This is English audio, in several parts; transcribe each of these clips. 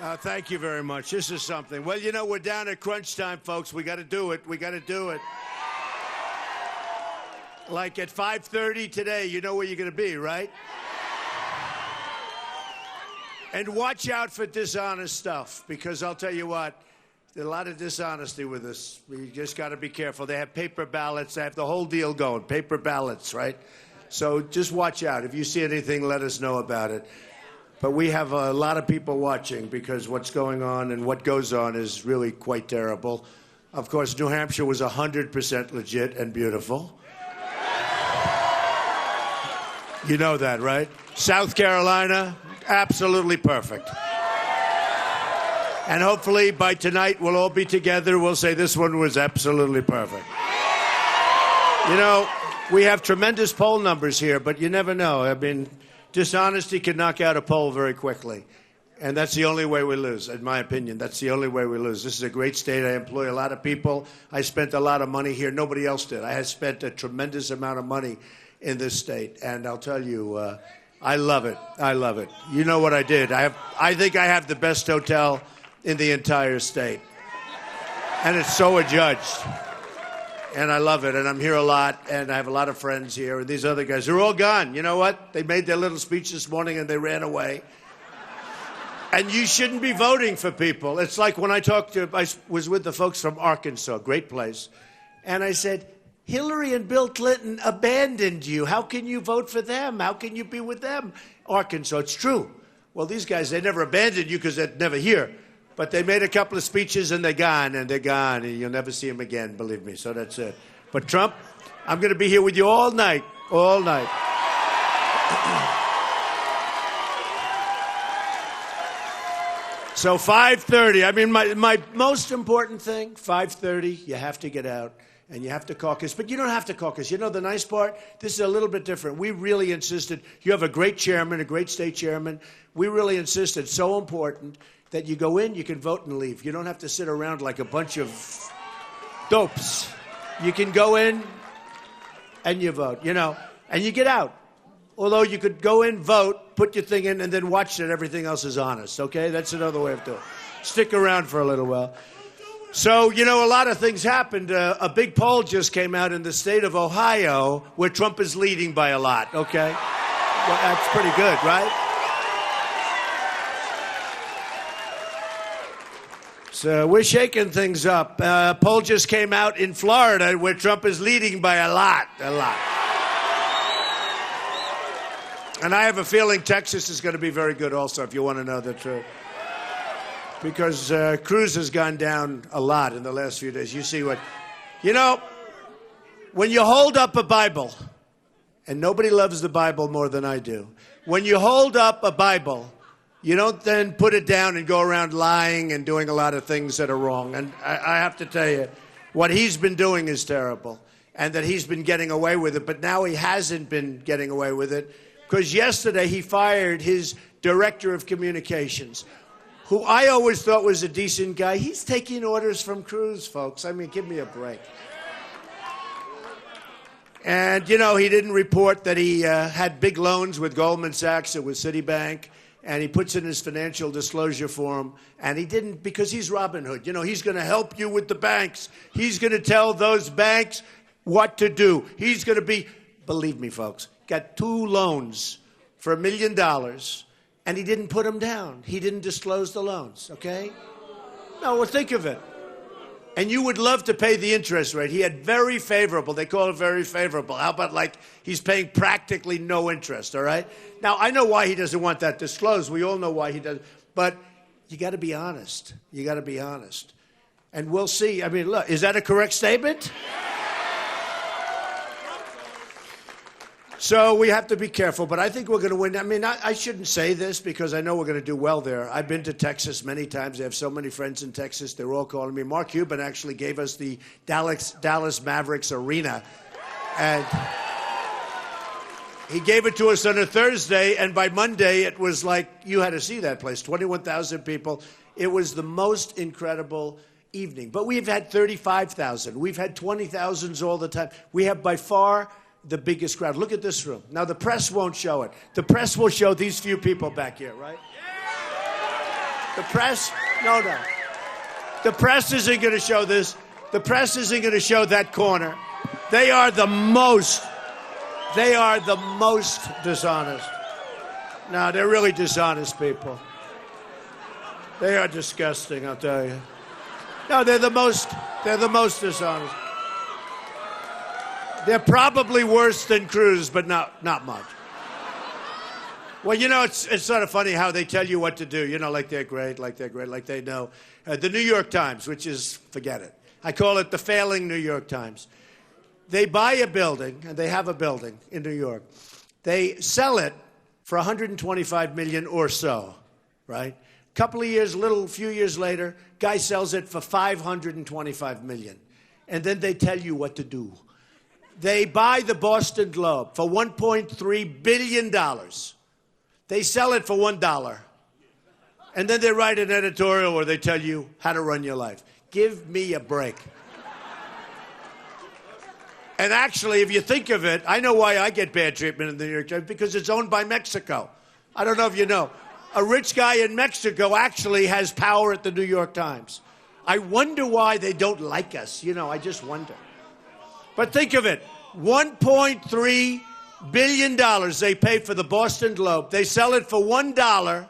Thank you very much. This is something. Well, you know, we're down at crunch time, folks. We got to do it. We got to do it. Like at 5:30 today, you know where you're going to be, right? And watch out for dishonest stuff, because I'll tell you what, there's a lot of dishonesty with this. We just got to be careful. They have paper ballots. They have the whole deal going, paper ballots, right? So just watch out. If you see anything, let us know about it. But we have a lot of people watching, because what's going on and what goes on is really quite terrible. Of course, New Hampshire was 100% legit and beautiful. You know that, right? South Carolina, absolutely perfect. And hopefully by tonight we'll all be together. We'll say this one was absolutely perfect. You know, we have tremendous poll numbers here, but you never know. I mean, dishonesty can knock out a poll very quickly. And that's the only way we lose, in my opinion. That's the only way we lose. This is a great state. I employ a lot of people. I spent a lot of money here. Nobody else did. I have spent a tremendous amount of money in this state. And I'll tell you, I love it. I love it. You know what I did. I think I have the best hotel in the entire state. And it's so adjudged. And I love it, and I'm here a lot, and I have a lot of friends here, and these other guys, they're all gone. You know what? They made their little speech this morning, and they ran away. And you shouldn't be voting for people. It's like when I was with the folks from Arkansas, great place, and I said, Hillary and Bill Clinton abandoned you. How can you vote for them? How can you be with them? Arkansas, it's true. Well, these guys, they never abandoned you because they're never here. But they made a couple of speeches, and they're gone, and you'll never see them again, believe me. So that's it. But Trump, I'm going to be here with you all night, all night. So 5:30, I mean, my most important thing, 5:30, you have to get out, and you have to caucus. But you don't have to caucus. You know the nice part? This is a little bit different. We really insisted. You have a great chairman, a great state chairman. We really insisted, so important, that you go in, you can vote and leave. You don't have to sit around like a bunch of dopes. You can go in and you vote, you know, and you get out. Although you could go in, vote, put your thing in, and then watch that everything else is honest, okay? That's another way of doing it. Stick around for a little while. So, you know, a lot of things happened. A big poll just came out in the state of Ohio where Trump is leading by a lot, okay? Well, that's pretty good, right? So we're shaking things up. A poll just came out in Florida where Trump is leading by a lot. And I have a feeling Texas is going to be very good also, if you want to know the truth. Because Cruz has gone down a lot in the last few days. You see what... You know, when you hold up a Bible, and nobody loves the Bible more than I do, when you hold up a Bible, you don't then put it down and go around lying and doing a lot of things that are wrong. And I have to tell you, what he's been doing is terrible, and that he's been getting away with it. But now he hasn't been getting away with it, because yesterday he fired his director of communications, who I always thought was a decent guy. He's taking orders from Cruz, folks. I mean, give me a break. And, you know, he didn't report that he had big loans with Goldman Sachs or with Citibank. And he puts in his financial disclosure form, and he didn't, because he's Robin Hood. You know, he's going to help you with the banks. He's going to tell those banks what to do. He's going to be, believe me, folks, got 2 loans for $1 million, and he didn't put them down. He didn't disclose the loans, okay? No, well, think of it. And you would love to pay the interest rate. He had very favorable. They call it very favorable. How about like he's paying practically no interest, all right? Now, I know why he doesn't want that disclosed. We all know why he doesn't. But you got to be honest. You got to be honest. And we'll see. I mean, look, is that a correct statement? So we have to be careful, but I think we're going to win. I mean, I shouldn't say this because I know we're going to do well there. I've been to Texas many times. I have so many friends in Texas. They're all calling me. Mark Cuban actually gave us the Dallas Mavericks arena. And he gave it to us on a Thursday, and by Monday it was like, you had to see that place, 21,000 people. It was the most incredible evening. But we've had 35,000. We've had 20,000s all the time. We have by far the biggest crowd. Look at this room. Now, the press won't show it. The press will show these few people back here, right? The press? No. The press isn't going to show this. The press isn't going to show that corner. They are the most dishonest. No, they're really dishonest people. They are disgusting, I'll tell you. No, they're the most dishonest. They're probably worse than Cruz, but not much. Well, you know, it's sort of funny how they tell you what to do. You know, like they're great, like they know. The New York Times, which is, forget it. I call it the failing New York Times. They buy a building, and they have a building in New York. They sell it for $125 million or so, right? Few years later, guy sells it for $525 million. And then they tell you what to do. They buy the Boston Globe for $1.3 billion. They sell it for $1. And then they write an editorial where they tell you how to run your life. Give me a break. And actually, if you think of it, I know why I get bad treatment in the New York Times, because it's owned by Mexico. I don't know if you know. A rich guy in Mexico actually has power at the New York Times. I wonder why they don't like us. You know, I just wonder. But think of it. $1.3 billion they pay for the Boston Globe. They sell it for $1,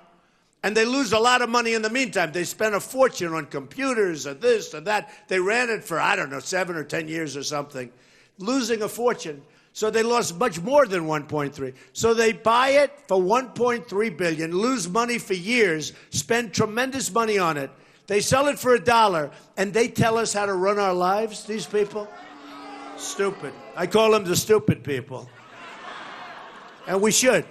and they lose a lot of money in the meantime. They spent a fortune on computers and this and that. They ran it for, 7 or 10 years or something, losing a fortune. So they lost much more than 1.3. So they buy it for $1.3 billion, lose money for years, spend tremendous money on it. They sell it for $1, and they tell us how to run our lives, these people? Stupid. I call them the stupid people. And we should.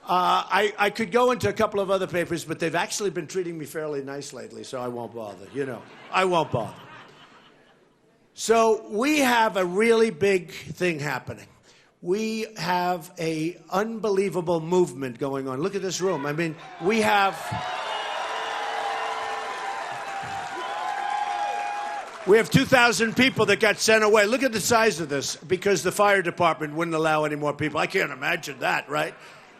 I could go into a couple of other papers, but they've actually been treating me fairly nice lately, so I won't bother. You know, I won't bother. So we have a really big thing happening. We have an unbelievable movement going on. Look at this room. I mean, we have 2,000 people that got sent away. Look at the size of this, because the fire department wouldn't allow any more people. I can't imagine that, right?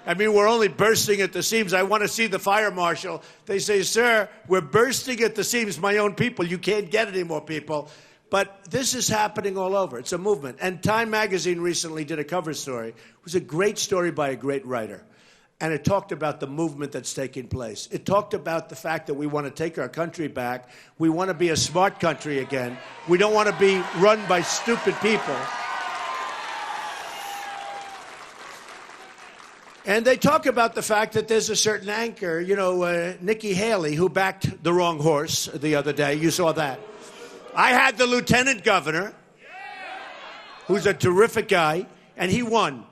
I mean, we're only bursting at the seams. I want to see the fire marshal. They say, sir, we're bursting at the seams. My own people, you can't get any more people. But this is happening all over. It's a movement. And Time magazine recently did a cover story. It was a great story by a great writer. And it talked about the movement that's taking place. It talked about the fact that we want to take our country back. We want to be a smart country again. We don't want to be run by stupid people. And they talk about the fact that there's a certain anchor, you know, Nikki Haley, who backed the wrong horse the other day. You saw that. I had the lieutenant governor, who's a terrific guy, and he won.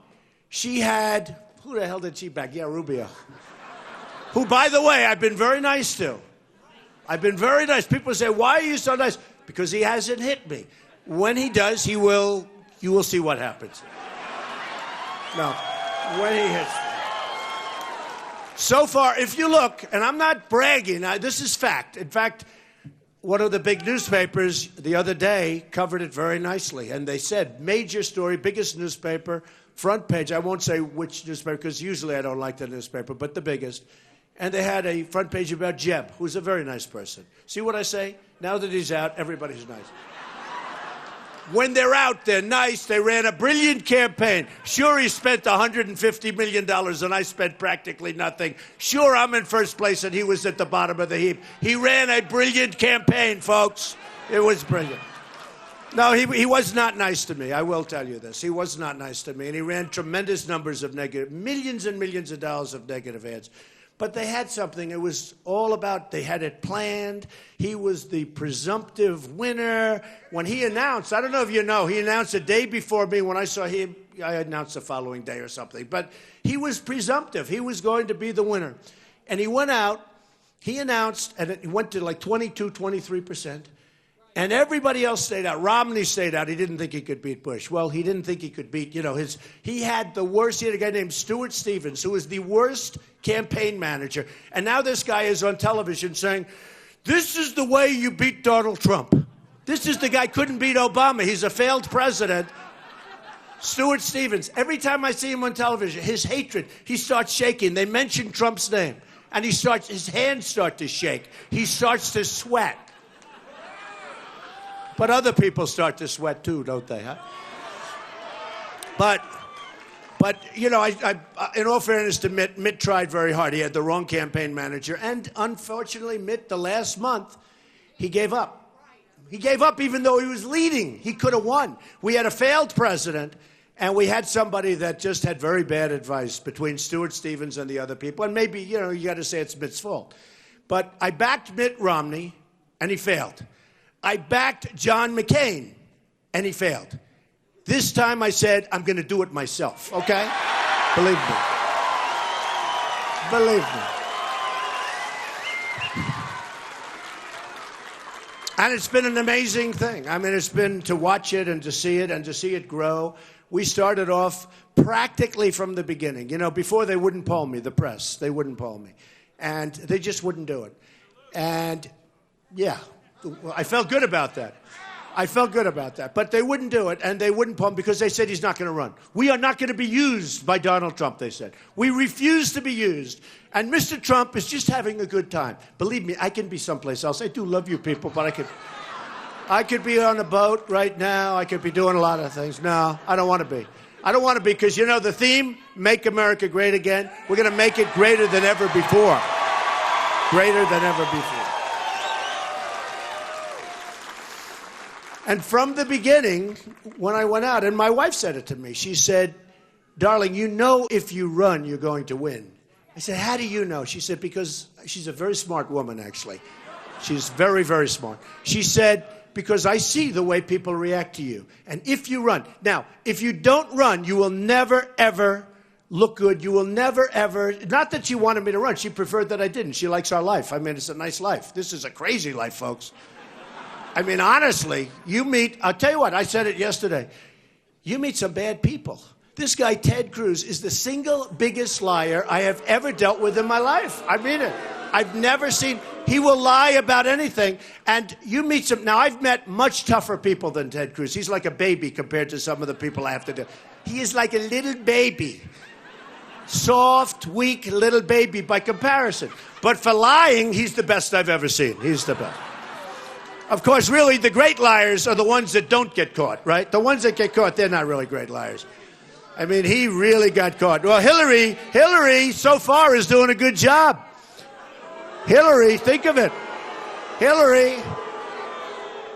She had, who the hell did she back? Yeah, Rubio. Who, by the way, I've been very nice to. I've been very nice. People say, why are you so nice? Because he hasn't hit me. When he does, you will see what happens. No, when he hits me. So far, if you look, and I'm not bragging, this is fact. In fact, one of the big newspapers the other day covered it very nicely. And they said, major story, biggest newspaper, front page. I won't say which newspaper, because usually I don't like the newspaper, but the biggest. And they had a front page about Jeb, who's a very nice person. See what I say? Now that he's out, everybody's nice. When they're out, they're nice. They ran a brilliant campaign. Sure, he spent $150 million, and I spent practically nothing. Sure, I'm in first place, and he was at the bottom of the heap. He ran a brilliant campaign, folks. It was brilliant. No, he was not nice to me. I will tell you this. He was not nice to me, and he ran tremendous numbers of negative, millions and millions of dollars of negative ads. But they had something. It was all about, they had it planned. He was the presumptive winner. When he announced, I don't know if you know, he announced a day before me. When I saw him, I announced the following day or something. But he was presumptive. He was going to be the winner. And he went out, he announced, and it went to like 22, 23%. And everybody else stayed out. Romney stayed out. He didn't think he could beat Bush. Well, he didn't think he could beat, he had the worst. He had a guy named Stuart Stevens, who was the worst campaign manager. And now this guy is on television saying, this is the way you beat Donald Trump. This is the guy couldn't beat Obama. He's a failed president. Stuart Stevens. Every time I see him on television, his hatred, he starts shaking. They mention Trump's name. And his hands start to shake. He starts to sweat. But other people start to sweat too, don't they, huh? But you know, in all fairness to Mitt tried very hard. He had the wrong campaign manager. And unfortunately, Mitt, the last month, he gave up. He gave up even though he was leading. He could have won. We had a failed president, and we had somebody that just had very bad advice between Stuart Stevens and the other people. And maybe, you know, you got to say it's Mitt's fault. But I backed Mitt Romney, and he failed. I backed John McCain, and he failed. This time I said, I'm going to do it myself, okay? Believe me. Believe me. And it's been an amazing thing. I mean, it's been to watch it and to see it grow. We started off practically from the beginning. You know, before they wouldn't poll me, the press, they wouldn't poll me. And they just wouldn't do it. And, yeah, I felt good about that. But they wouldn't do it, and they wouldn't poll him because they said he's not going to run. We are not going to be used by Donald Trump, they said. We refuse to be used. And Mr. Trump is just having a good time. Believe me, I can be someplace else. I do love you people, but I could be on a boat right now. I could be doing a lot of things. No, I don't want to be. I don't want to be because, you know, the theme, Make America Great Again, we're going to make it greater than ever before. Greater than ever before. And from the beginning, when I went out, and my wife said it to me, she said, darling, you know if you run, you're going to win. I said, how do you know? She said, because she's a very smart woman, actually. She's very, very smart. She said, because I see the way people react to you. And if you run. Now, if you don't run, you will never, ever look good. You will never, ever. Not that she wanted me to run. She preferred that I didn't. She likes our life. I mean, it's a nice life. This is a crazy life, folks. I mean, honestly, you meet, I'll tell you what, I said it yesterday. You meet some bad people. This guy, Ted Cruz, is the single biggest liar I have ever dealt with in my life. I mean it. I've never seen, he will lie about anything. And you meet some, now I've met much tougher people than Ted Cruz. He's like a baby compared to some of the people I have to do. He is like a little baby. Soft, weak little baby by comparison. But for lying, he's the best I've ever seen. He's the best. Of course, really, the great liars are the ones that don't get caught, right? The ones that get caught, they're not really great liars. I mean, he really got caught. Well, Hillary, so far, is doing a good job. Hillary, think of it. Hillary,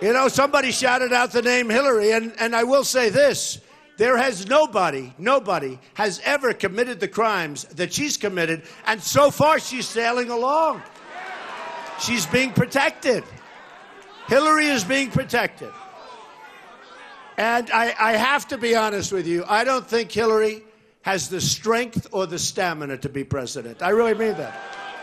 you know, somebody shouted out the name Hillary, and I will say this. There has nobody has ever committed the crimes that she's committed, and so far, she's sailing along. She's being protected. Hillary is being protected. And I have to be honest with you. I don't think Hillary has the strength or the stamina to be president. I really mean that.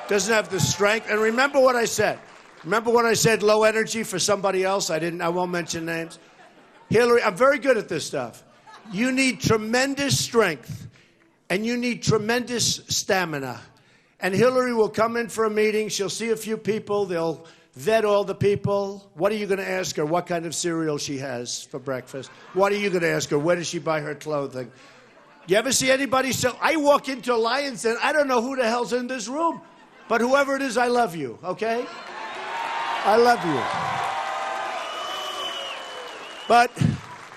Doesn't have the strength. And remember what I said. Remember when I said low energy for somebody else? I won't mention names. Hillary, I'm very good at this stuff. You need tremendous strength. And you need tremendous stamina. And Hillary will come in for a meeting. She'll see a few people. They'll vet all the people. What are you going to ask her? What kind of cereal she has for breakfast? What are you going to ask her? Where does she buy her clothing? You ever see anybody sell? I walk into a Lions Den. I don't know who the hell's in this room. But whoever it is, I love you, okay? I love you. But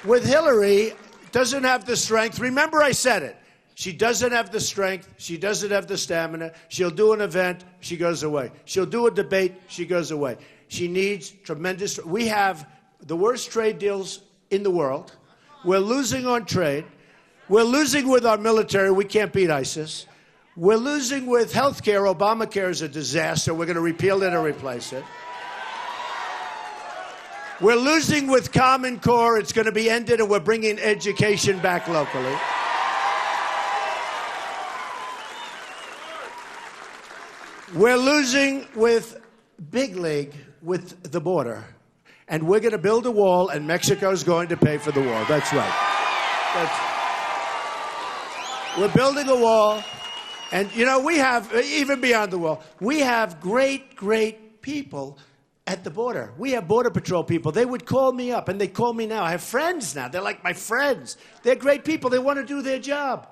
with Hillary, doesn't have the strength. Remember I said it. She doesn't have the strength. She doesn't have the stamina. She'll do an event. She goes away. She'll do a debate. She goes away. She needs tremendous. We have the worst trade deals in the world. We're losing on trade. We're losing with our military. We can't beat ISIS. We're losing with health care. Obamacare is a disaster. We're going to repeal it or replace it. We're losing with Common Core. It's going to be ended, and we're bringing education back locally. We're losing with Big League, with the border. And we're going to build a wall, and Mexico's going to pay for the wall. That's right. We're building a wall. And, you know, we have, even beyond the wall, we have great, great people at the border. We have Border Patrol people. They would call me up, and they call me now. I have friends now. They're like my friends. They're great people. They want to do their job.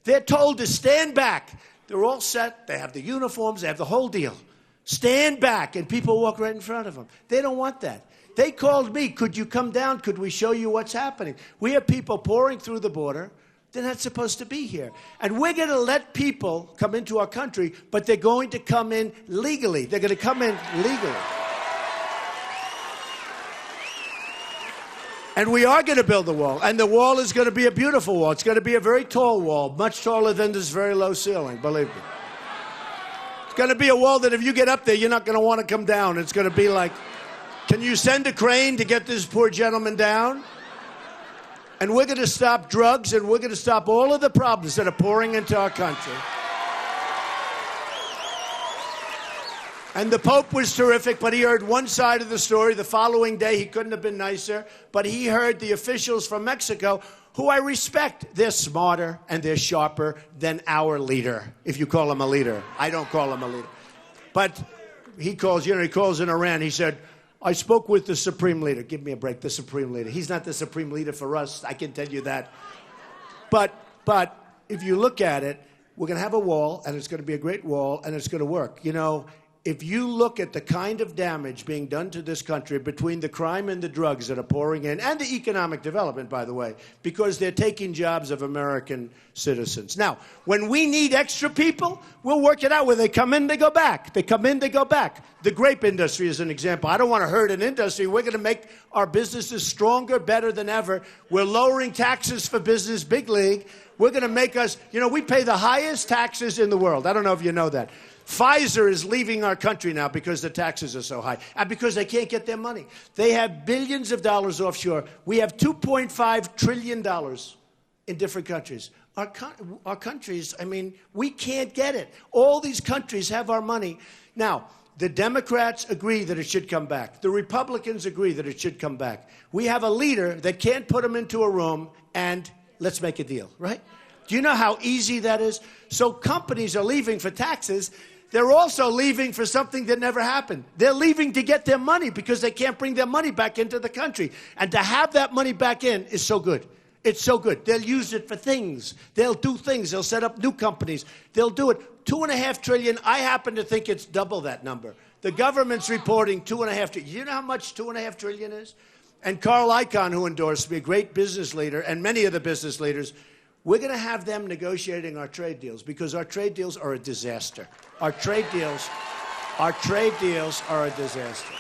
They're told to stand back. They're all set. They have the uniforms. They have the whole deal. Stand back, and people walk right in front of them. They don't want that. They called me. Could you come down? Could we show you what's happening? We have people pouring through the border. They're not supposed to be here. And we're going to let people come into our country, but they're going to come in legally. They're going to come in legally. And we are going to build the wall. And the wall is going to be a beautiful wall. It's going to be a very tall wall, much taller than this very low ceiling, believe me. It's going to be a wall that if you get up there, you're not going to want to come down. It's going to be like, can you send a crane to get this poor gentleman down? And we're going to stop drugs, and we're going to stop all of the problems that are pouring into our country. And the Pope was terrific, but he heard one side of the story. The following day, he couldn't have been nicer, but he heard the officials from Mexico, who I respect. They're smarter and they're sharper than our leader, if you call him a leader. I don't call him a leader. But he calls in Iran. He said, I spoke with the supreme leader. Give me a break, the supreme leader. He's not the supreme leader for us, I can tell you that. But if you look at it, we're going to have a wall, and it's going to be a great wall, and it's going to work. You know, if you look at the kind of damage being done to this country between the crime and the drugs that are pouring in, and the economic development, by the way, because they're taking jobs of American citizens. Now, when we need extra people, we'll work it out. When they come in, they go back. They come in, they go back. The grape industry is an example. I don't want to hurt an industry. We're going to make our businesses stronger, better than ever. We're lowering taxes for business, big league. We're going to make us, we pay the highest taxes in the world. I don't know if you know that. Pfizer is leaving our country now because the taxes are so high and because they can't get their money. They have billions of dollars offshore. We have $2.5 trillion in different countries. Our countries, we can't get it. All these countries have our money. Now, the Democrats agree that it should come back. The Republicans agree that it should come back. We have a leader that can't put them into a room and let's make a deal, right? Do you know how easy that is? So companies are leaving for taxes. They're also leaving for something that never happened. They're leaving to get their money because they can't bring their money back into the country. And to have that money back in is so good. It's so good. They'll use it for things. They'll do things. They'll set up new companies. They'll do it. $2.5 trillion. I happen to think it's double that number. The government's reporting $2.5 trillion. You know how much $2.5 trillion is? And Carl Icahn, who endorsed me, a great business leader, and many of the business leaders, we're going to have them negotiating our trade deals because our trade deals are a disaster. Our trade deals are a disaster.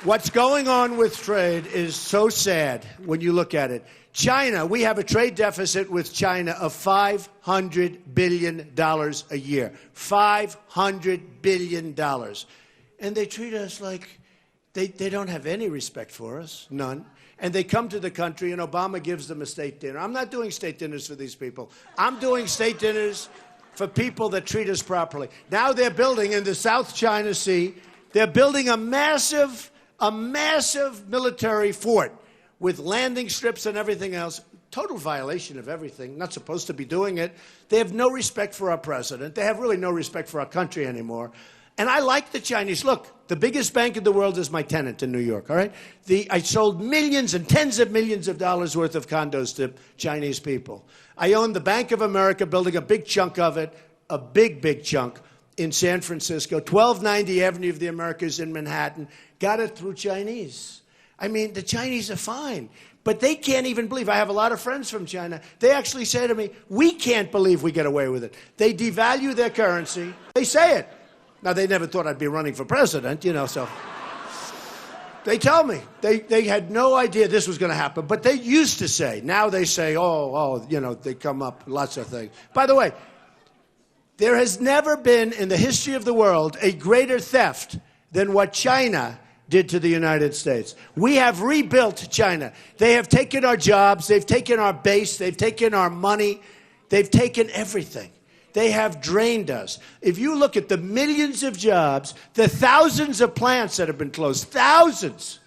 What's going on with trade is so sad when you look at it. China, we have a trade deficit with China of $500 billion a year. $500 billion. And they treat us like they don't have any respect for us, none. And they come to the country, and Obama gives them a state dinner. I'm not doing state dinners for these people. I'm doing state dinners for people that treat us properly. Now they're building in the South China Sea, they're building a massive military fort with landing strips and everything else. Total violation of everything. Not supposed to be doing it. They have no respect for our president. They have really no respect for our country anymore. And I like the Chinese. Look, the biggest bank in the world is my tenant in New York, all right? I sold millions and tens of millions of dollars worth of condos to Chinese people. I own the Bank of America, building a big chunk of it, a big chunk in San Francisco, 1290 Avenue of the Americas in Manhattan. Got it through Chinese. The Chinese are fine. But they can't even believe. I have a lot of friends from China. They actually say to me, we can't believe we get away with it. They devalue their currency. They say it. Now, they never thought I'd be running for president, so. They tell me. They had no idea this was going to happen. But they used to say. Now they say, they come up, lots of things. By the way, there has never been in the history of the world a greater theft than what China did to the United States. We have rebuilt China. They have taken our jobs. They've taken our base. They've taken our money. They've taken everything. They have drained us. If you look at the millions of jobs, the thousands of plants that have been closed, thousands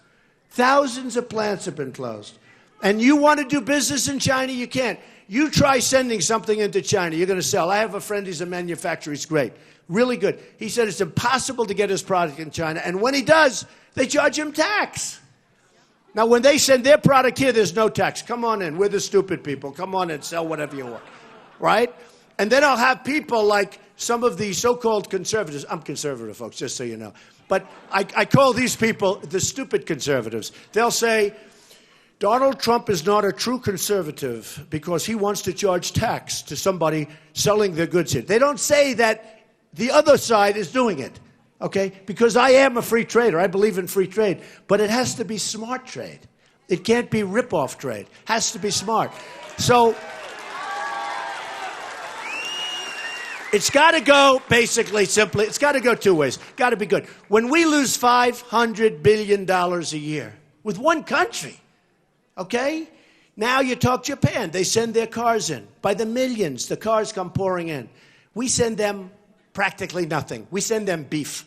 of plants have been closed. And you want to do business in China, you can't. You try sending something into China, you're going to sell. I have a friend, he's a manufacturer, he's great, really good. He said it's impossible to get his product in China. And when he does, they charge him tax. Now, when they send their product here, there's no tax. Come on in. We're the stupid people. Come on in, sell whatever you want. Right? And then I'll have people like some of the so-called conservatives. I'm conservative, folks, just so you know. But I call these people the stupid conservatives. They'll say, Donald Trump is not a true conservative because he wants to charge tax to somebody selling their goods here. They don't say that the other side is doing it, okay? Because I am a free trader. I believe in free trade. But it has to be smart trade. It can't be rip-off trade. It has to be smart. So it's got to go, basically, simply, it's got to go two ways. Got to be good. When we lose $500 billion a year with one country, okay? Now you talk Japan. They send their cars in. By the millions, the cars come pouring in. We send them practically nothing. We send them beef.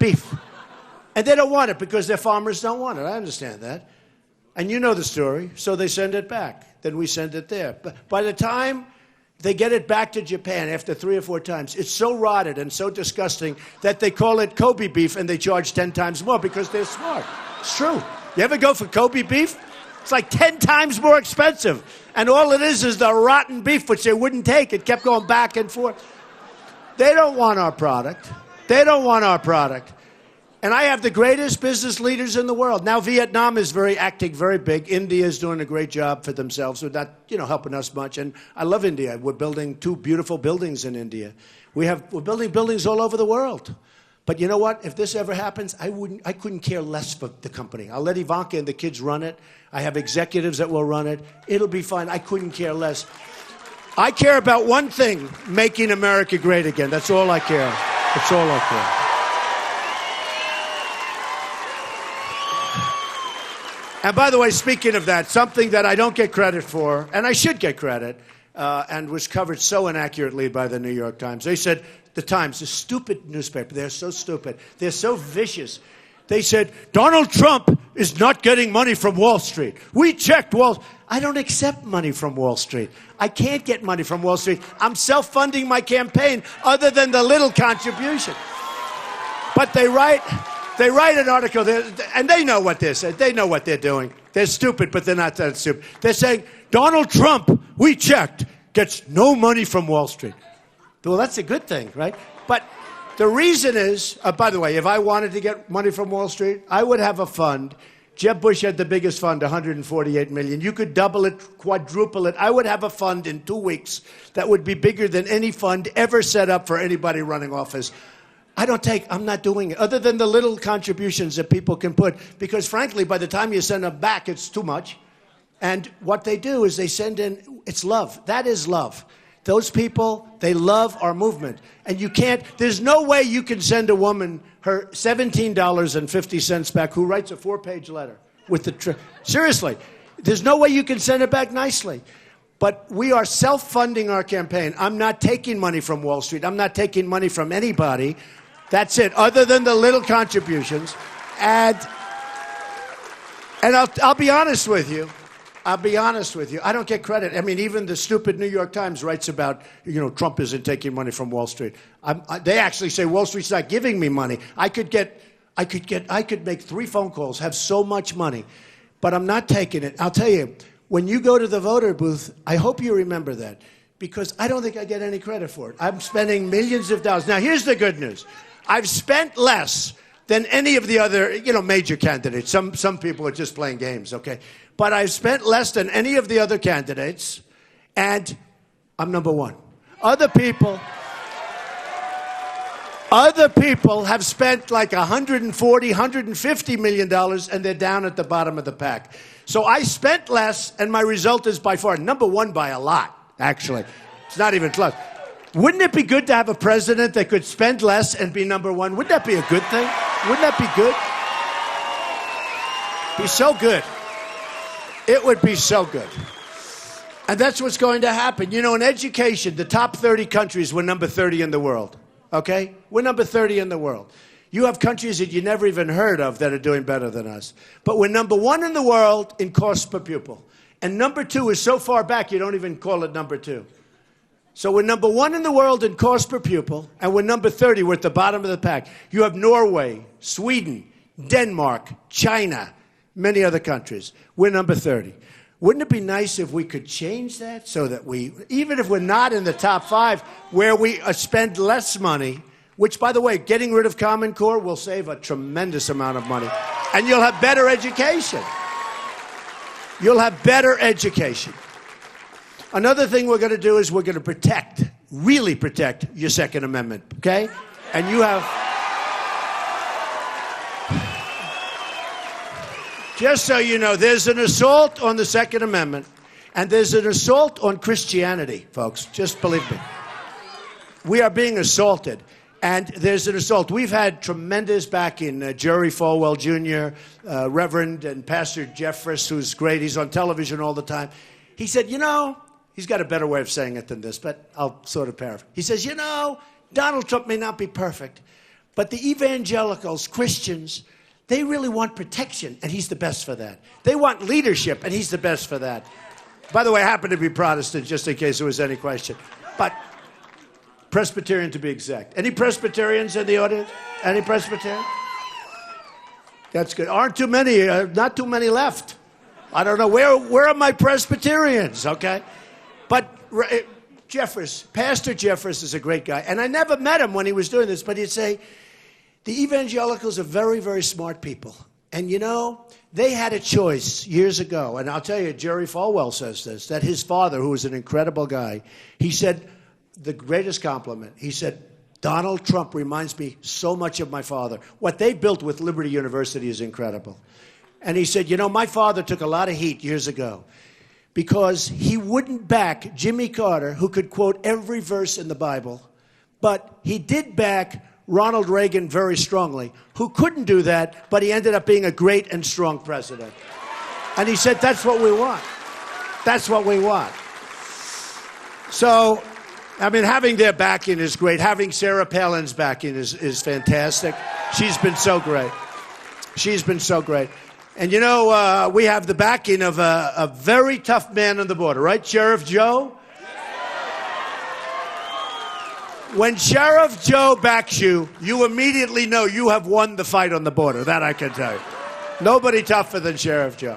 Beef. And they don't want it because their farmers don't want it. I understand that. And you know the story. So they send it back. Then we send it there. But by the time they get it back to Japan after 3 or 4 times, it's so rotted and so disgusting that they call it Kobe beef and they charge 10 times more because they're smart. It's true. You ever go for Kobe beef? It's like 10 times more expensive. And all it is the rotten beef, which they wouldn't take. It kept going back and forth. They don't want our product. They don't want our product. And I have the greatest business leaders in the world. Now Vietnam is acting very big. India is doing a great job for themselves. They're not, helping us much. And I love India. We're building 2 beautiful buildings in India. We're building buildings all over the world. But you know what? If this ever happens, I couldn't care less for the company. I'll let Ivanka and the kids run it. I have executives that will run it. It'll be fine. I couldn't care less. I care about one thing, making America great again. That's all I care. That's all I care. And by the way, speaking of that, something that I don't get credit for, and I should get credit, and was covered so inaccurately by the New York Times. They said, the Times, the stupid newspaper, they're so stupid. They're so vicious. They said, Donald Trump is not getting money from Wall Street. We checked Wall. I don't accept money from Wall Street. I can't get money from Wall Street. I'm self-funding my campaign other than the little contribution. But they write an article, and they know what they're saying. They know what they're doing. They're stupid, but they're not that stupid. They're saying, Donald Trump, we checked, gets no money from Wall Street. Well, that's a good thing, right? But the reason is, by the way, if I wanted to get money from Wall Street, I would have a fund. Jeb Bush had the biggest fund, $148 million. You could double it, quadruple it. I would have a fund in 2 weeks that would be bigger than any fund ever set up for anybody running office. I'm not doing it, other than the little contributions that people can put, because frankly, by the time you send them back, it's too much. And what they do is they send in, it's love. That is love. Those people, they love our movement. And there's no way you can send a woman her $17.50 back who writes a 4-page letter with seriously, there's no way you can send it back nicely. But we are self-funding our campaign. I'm not taking money from Wall Street. I'm not taking money from anybody. That's it, other than the little contributions. And I'll be honest with you. I don't get credit. I mean, even the stupid New York Times writes about, Trump isn't taking money from Wall Street. They actually say Wall Street's not giving me money. I could make 3 phone calls, have so much money, but I'm not taking it. I'll tell you, when you go to the voter booth, I hope you remember that, because I don't think I get any credit for it. I'm spending millions of dollars. Now, here's the good news. I've spent less than any of the other, major candidates. Some people are just playing games, okay? But I've spent less than any of the other candidates, and I'm number 1. Other people have spent like $140, $150 million, and they're down at the bottom of the pack. So I spent less, and my result is by far number 1 by a lot, actually. It's not even close. Wouldn't it be good to have a president that could spend less and be number 1? Wouldn't that be a good thing? Wouldn't that be good? Be so good. It would be so good. And that's what's going to happen. In education, the top 30 countries, we're number 30 in the world. Okay? We're number 30 in the world. You have countries that you never even heard of that are doing better than us. But we're number 1 in the world in cost per pupil. And number 2 is so far back, you don't even call it number 2. So we're number 1 in the world in cost per pupil, and we're number 30. We're at the bottom of the pack. You have Norway, Sweden, Denmark, China, many other countries. We're number 30. Wouldn't it be nice if we could change that so that even if we're not in the top 5, where we spend less money, which, by the way, getting rid of Common Core will save a tremendous amount of money, and you'll have better education. You'll have better education. Another thing we're going to do is we're going to really protect your Second Amendment, okay? And you have... Just so you know, there's an assault on the Second Amendment, and there's an assault on Christianity, folks. Just believe me. We are being assaulted, and there's an assault. We've had tremendous backing. Jerry Falwell Jr., Reverend and Pastor Jeffress, who's great. He's on television all the time. He said, he's got a better way of saying it than this, but I'll sort of paraphrase. He says, Donald Trump may not be perfect, but the evangelicals, Christians, they really want protection, and he's the best for that. They want leadership, and he's the best for that. By the way, I happen to be Protestant, just in case there was any question. But Presbyterian, to be exact. Any Presbyterians in the audience? Any Presbyterians? That's good. Aren't too many, not too many left. I don't know. Where are my Presbyterians, okay? But Pastor Jeffress is a great guy. And I never met him when he was doing this, but he'd say, the evangelicals are very, very smart people. And they had a choice years ago. And I'll tell you, Jerry Falwell says this, that his father, who was an incredible guy, he said the greatest compliment. He said, Donald Trump reminds me so much of my father. What they built with Liberty University is incredible. And he said, my father took a lot of heat years ago because he wouldn't back Jimmy Carter, who could quote every verse in the Bible, but he did back Ronald Reagan very strongly, who couldn't do that, but he ended up being a great and strong president. And he said, that's what we want. That's what we want. So, having their backing is great. Having Sarah Palin's backing is fantastic. She's been so great. She's been so great. And we have the backing of a very tough man on the border, right, Sheriff Joe? When Sheriff Joe backs you, you immediately know you have won the fight on the border. That I can tell you. Nobody tougher than Sheriff Joe.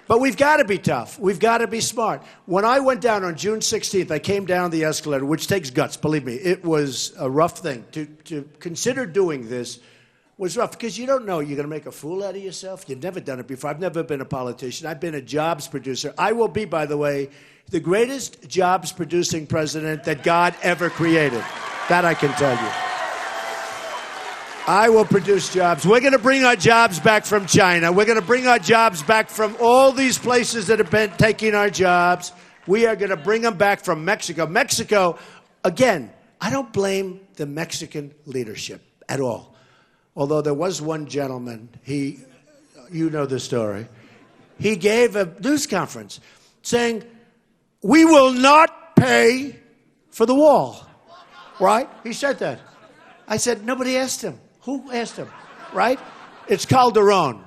But we've got to be tough. We've got to be smart. When I went down on June 16th, I came down the escalator, which takes guts, believe me. It was a rough thing. To consider doing this was rough because you don't know. You're going to make a fool out of yourself. You've never done it before. I've never been a politician. I've been a jobs producer. I will be, by the way, the greatest jobs-producing president that God ever created. That I can tell you. I will produce jobs. We're going to bring our jobs back from China. We're going to bring our jobs back from all these places that have been taking our jobs. We are going to bring them back from Mexico. Mexico, again, I don't blame the Mexican leadership at all. Although there was one gentleman, you know the story. He gave a news conference saying, we will not pay for the wall. Right? He said that. I said, nobody asked him. Who asked him? Right? It's Calderon.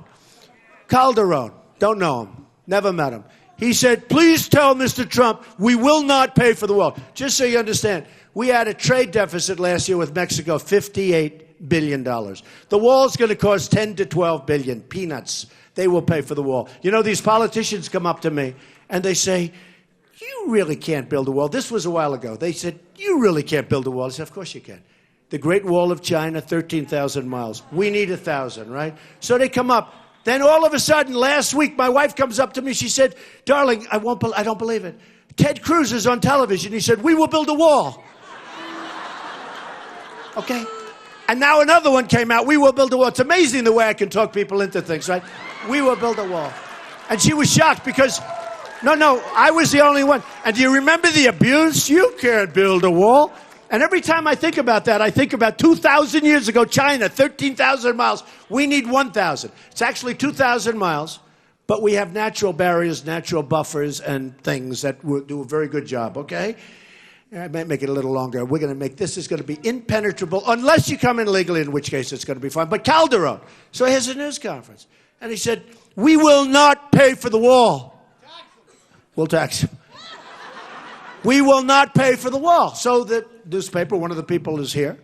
Calderon. Don't know him. Never met him. He said, please tell Mr. Trump we will not pay for the wall. Just so you understand, we had a trade deficit last year with Mexico, $58 billion. The wall's going to cost $10 to $12 billion. Peanuts. They will pay for the wall. These politicians come up to me and they say, you really can't build a wall. This was a while ago. They said, you really can't build a wall. I said, of course you can. The Great Wall of China, 13,000 miles. We need 1,000, right? So they come up. Then all of a sudden, last week, my wife comes up to me. She said, darling, I don't believe it. Ted Cruz is on television. He said, we will build a wall. Okay? And now another one came out. We will build a wall. It's amazing the way I can talk people into things, right? We will build a wall. And she was shocked because... No, I was the only one. And do you remember the abuse? You can't build a wall. And every time I think about that, I think about 2,000 years ago, China, 13,000 miles. We need 1,000. It's actually 2,000 miles, but we have natural barriers, natural buffers, and things that will do a very good job, okay? I might make it a little longer. We're going to make this is going to be impenetrable, unless you come in legally, in which case it's going to be fine. But Calderon, so he has a news conference. And he said, we will not pay for the wall. We'll tax him. We will not pay for the wall. So the newspaper, one of the people is here,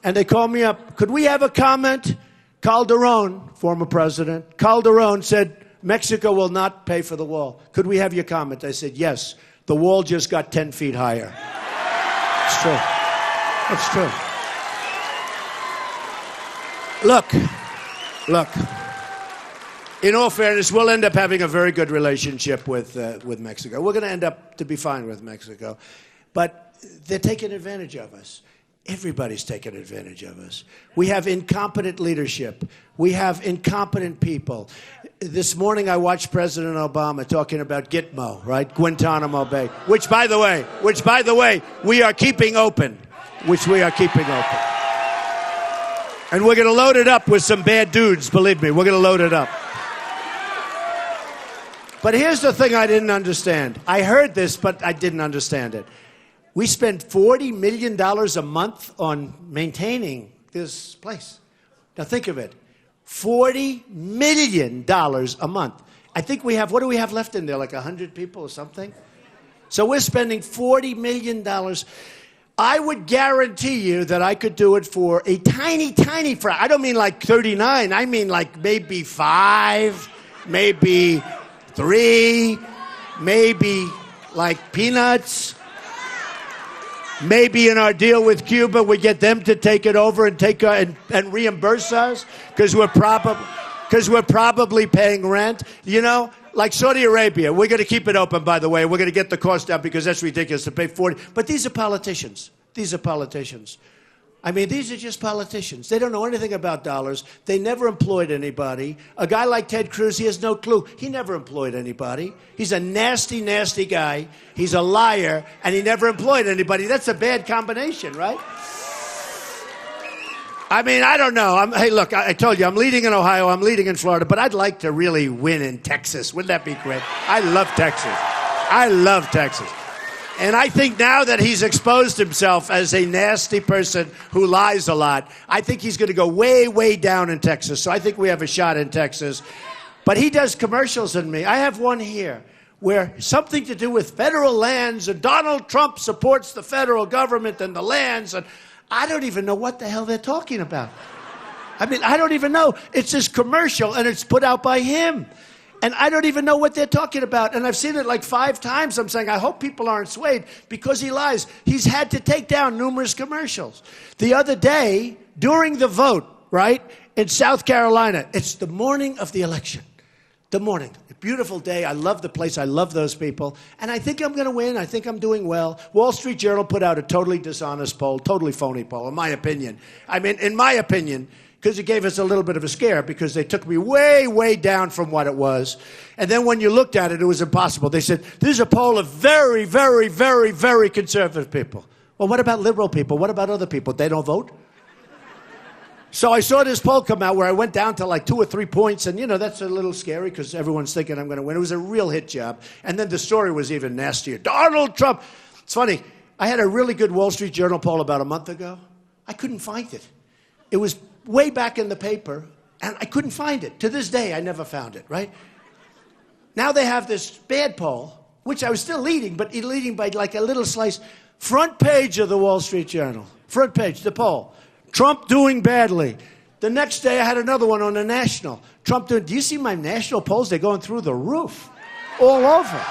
and they call me up. Could we have a comment? Calderon, former president, Calderon said, Mexico will not pay for the wall. Could we have your comment? I said, yes, the wall just got 10 feet higher. It's true. It's true. Look. In all fairness, we'll end up having a very good relationship with Mexico. We're going to end up to be fine with Mexico. But they're taking advantage of us. Everybody's taking advantage of us. We have incompetent leadership. We have incompetent people. This morning I watched President Obama talking about Gitmo, right? Guantanamo Bay, which by the way, we are keeping open. And we're going to load it up with some bad dudes, believe me. We're going to load it up. But here's the thing I didn't understand. I heard this, but I didn't understand it. We spend $40 million a month on maintaining this place. Now think of it. $40 million a month. I think we have, what do we have left in there, like 100 people or something? So we're spending $40 million. I would guarantee you that I could do it for a tiny fraction. I don't mean like 39. I mean like maybe 5, maybe 3, maybe like peanuts. Maybe in our deal with Cuba, we get them to take it over and and reimburse us because we're probably paying rent. You know, like Saudi Arabia, we're going to keep it open. By the way, we're going to get the cost down because that's ridiculous to pay 40. But these are politicians. These are politicians. I mean, these are just politicians. They don't know anything about dollars. They never employed anybody. A guy like Ted Cruz, he has no clue. He never employed anybody. He's a nasty, nasty guy. He's a liar, and he never employed anybody. That's a bad combination, right? I mean, I don't know. Hey, look, I told you, I'm leading in Ohio, I'm leading in Florida, but I'd like to really win in Texas. Wouldn't that be great? I love Texas. And I think now that he's exposed himself as a nasty person who lies a lot, I think he's going to go way, way down in Texas. So I think we have a shot in Texas. But he does commercials in me. I have one here where something to do with federal lands, and Donald Trump supports the federal government and the lands, and I don't even know what the hell they're talking about. I mean, I don't even know. It's this commercial, and it's put out by him. And I don't even know what they're talking about. And I've seen it like 5 times. I'm saying, I hope people aren't swayed because he lies. He's had to take down numerous commercials. The other day, during the vote, right, in South Carolina, it's the morning of the election. The morning. A beautiful day. I love the place. I love those people. And I think I'm going to win. I think I'm doing well. Wall Street Journal put out a totally dishonest poll, totally phony poll, in my opinion. I mean, in my opinion, because it gave us a little bit of a scare because they took me way, way down from what it was. And then when you looked at it, it was impossible. They said, this is a poll of very, very, very, very conservative people. Well, what about liberal people? What about other people? They don't vote? So I saw this poll come out where I went down to like 2 or 3 points. And, you know, that's a little scary because everyone's thinking I'm going to win. It was a real hit job. And then the story was even nastier. Donald Trump. It's funny. I had a really good Wall Street Journal poll about a month ago. I couldn't find it. It was way back in the paper, and I couldn't find it. To this day, I never found it, right? Now they have this bad poll, which I was still leading, but leading by like a little slice. Front page of the Wall Street Journal. Front page, the poll. Trump doing badly. The next day, I had another one on the National. Trump doing, do you see my national polls? They're going through the roof. All over.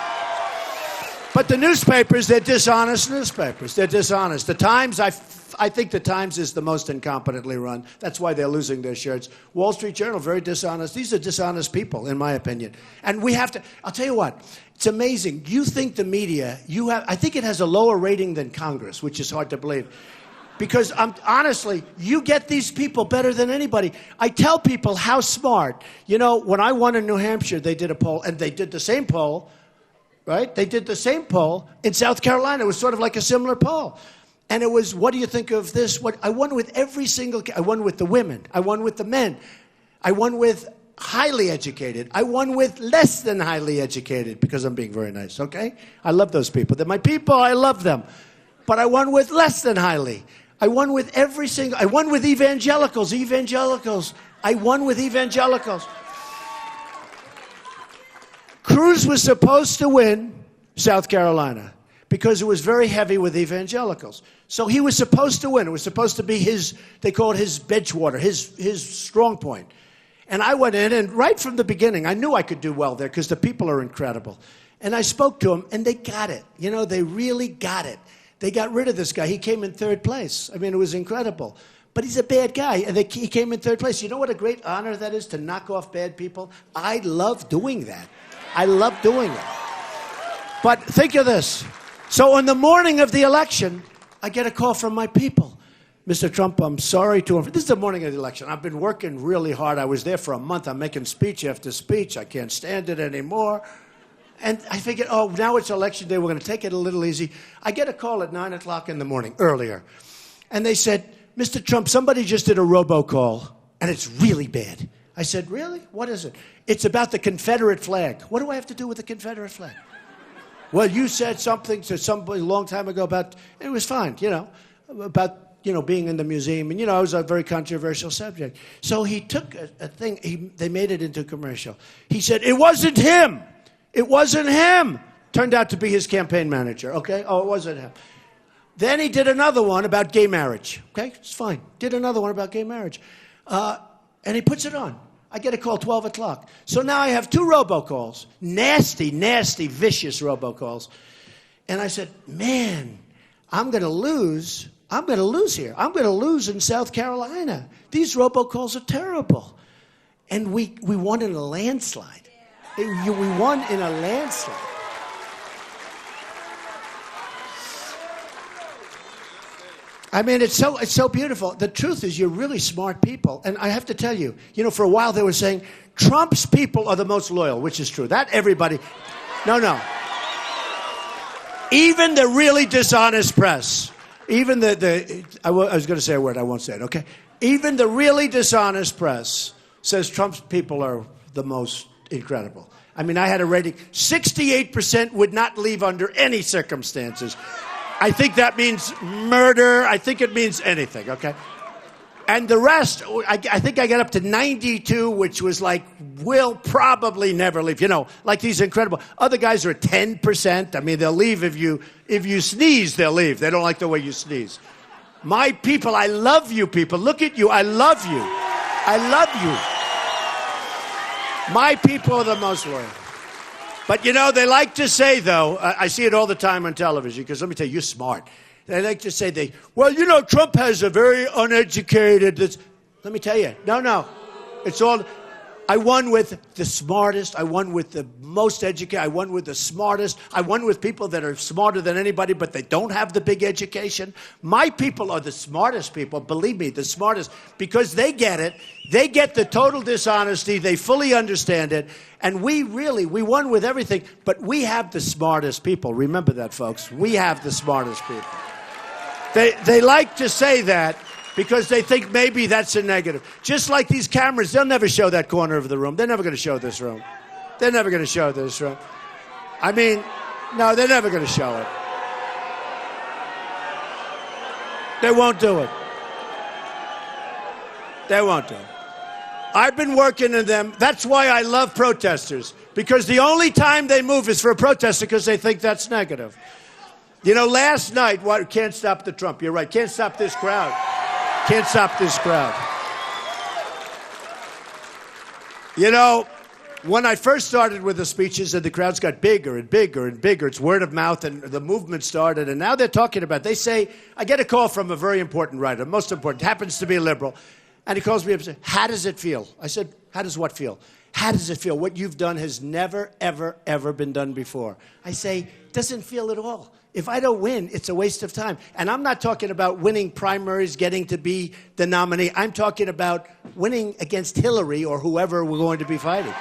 But the newspapers, they're dishonest newspapers. They're dishonest. The Times, I think the Times is the most incompetently run. That's why they're losing their shirts. Wall Street Journal, very dishonest. These are dishonest people, in my opinion. And we have to, I'll tell you what, it's amazing. You think the media, I think it has a lower rating than Congress, which is hard to believe. Because honestly, you get these people better than anybody. I tell people how smart. You know, when I won in New Hampshire, they did a poll, and they did the same poll, right? They did the same poll in South Carolina. It was sort of like a similar poll. And it was, what do you think of this? I won with every single, I won with the women. I won with the men. I won with highly educated. I won with less than highly educated because I'm being very nice, okay? I love those people. They're my people. I love them. But I won with less than highly. I won with every single, I won with evangelicals. I won with evangelicals. Cruz was supposed to win South Carolina because it was very heavy with evangelicals. So he was supposed to win. It was supposed to be his, they call it his bench water, his strong point. And I went in, and right from the beginning, I knew I could do well there because the people are incredible. And I spoke to them, and they got it. You know, they really got it. They got rid of this guy. He came in third place. I mean, it was incredible. But he's a bad guy, and he came in third place. You know what a great honor that is, to knock off bad people? I love doing that. I love doing it. But think of this. So on the morning of the election, I get a call from my people. Mr. Trump, I'm sorry to inform. This is the morning of the election. I've been working really hard. I was there for a month. I'm making speech after speech. I can't stand it anymore. And I figured, oh, now it's election day. We're going to take it a little easy. I get a call at 9 o'clock in the morning, earlier. And they said, Mr. Trump, somebody just did a robocall, and it's really bad. I said, really? What is it? It's about the Confederate flag. What do I have to do with the Confederate flag? Well, you said something to somebody a long time ago about, it was fine, you know, about, you know, being in the museum. And, you know, it was a very controversial subject. So he took a thing, they made it into a commercial. He said, it wasn't him. It wasn't him. Turned out to be his campaign manager, okay? Oh, it wasn't him. Then he did another one about gay marriage, okay? It's fine. Did another one about gay marriage. And he puts it on. I get a call 12 o'clock. So now I have 2 robocalls. Nasty, nasty, vicious robocalls. And I said, man, I'm going to lose. I'm going to lose here. I'm going to lose in South Carolina. These robocalls are terrible. And we won in a landslide. We won in a landslide. I mean, it's so beautiful. The truth is, you're really smart people. And I have to tell you, you know, for a while they were saying, Trump's people are the most loyal, which is true. That everybody... No. Even the really dishonest press, even I was going to say a word, I won't say it, okay? Even the really dishonest press says Trump's people are the most incredible. I mean, I had a rating, 68% would not leave under any circumstances. I think that means murder. I think it means anything, okay? And the rest, I think I got up to 92, which was like, will probably never leave. You know, like these incredible. Other guys are at 10%. I mean, they'll leave if you sneeze, they'll leave. They don't like the way you sneeze. My people, I love you people. Look at you. I love you. I love you. My people are the most loyal. But, you know, they like to say, though, I see it all the time on television, because let me tell you, you're smart. They like to say, well, you know, Trump has a very uneducated... Let me tell you, no. It's all... I won with the smartest. I won with the most educated. I won with the smartest. I won with people that are smarter than anybody, but they don't have the big education. My people are the smartest people. Believe me, the smartest, because they get it. They get the total dishonesty. They fully understand it. And we won with everything, but we have the smartest people. Remember that, folks. We have the smartest people. They like to say that because they think maybe that's a negative. Just like these cameras, they'll never show that corner of the room. They're never going to show this room. They're never going to show this room. I mean, no, they're never going to show it. They won't do it. They won't do it. I've been working in them. That's why I love protesters, because the only time they move is for a protester because they think that's negative. You know, last night, can't stop the Trump. You're right. Can't stop this crowd. Can't stop this crowd. You know, when I first started with the speeches, and the crowds got bigger and bigger and bigger, it's word of mouth, and the movement started, and now they're talking about, they say, I get a call from a very important writer, most important, happens to be a liberal, and he calls me up and says, how does it feel? I said, how does what feel? How does it feel? What you've done has never, ever, ever been done before. I say, doesn't feel at all. If I don't win, it's a waste of time. And I'm not talking about winning primaries, getting to be the nominee. I'm talking about winning against Hillary or whoever we're going to be fighting.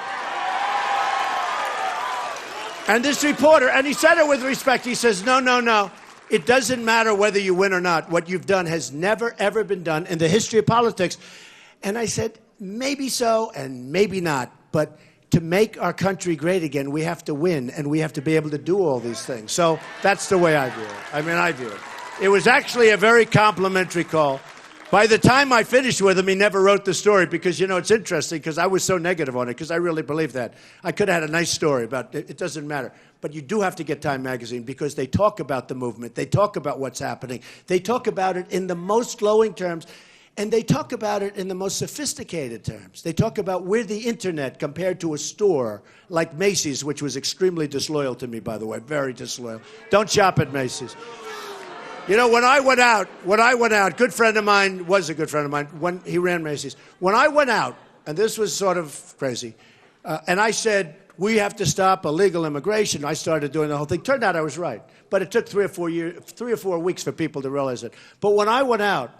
And this reporter, and he said it with respect, he says, no. It doesn't matter whether you win or not. What you've done has never, ever been done in the history of politics. And I said, maybe so and maybe not. But to make our country great again, we have to win, and we have to be able to do all these things. So that's the way I view it. I view it. It was actually a very complimentary call. By the time I finished with him, he never wrote the story because, you know, it's interesting because I was so negative on it because I really believe that. I could have had a nice story about it. It doesn't matter. But you do have to get Time Magazine because they talk about the movement. They talk about what's happening. They talk about it in the most glowing terms. And they talk about it in the most sophisticated terms. They talk about we're the internet compared to a store like Macy's, which was extremely disloyal to me, by the way, very disloyal. Don't shop at Macy's. You know, when I went out, good friend of mine, was a good friend of mine, when he ran Macy's. When I went out, and this was sort of crazy, and I said, we have to stop illegal immigration. I started doing the whole thing. Turned out I was right. But it took 3 or 4 weeks for people to realize it. But when I went out,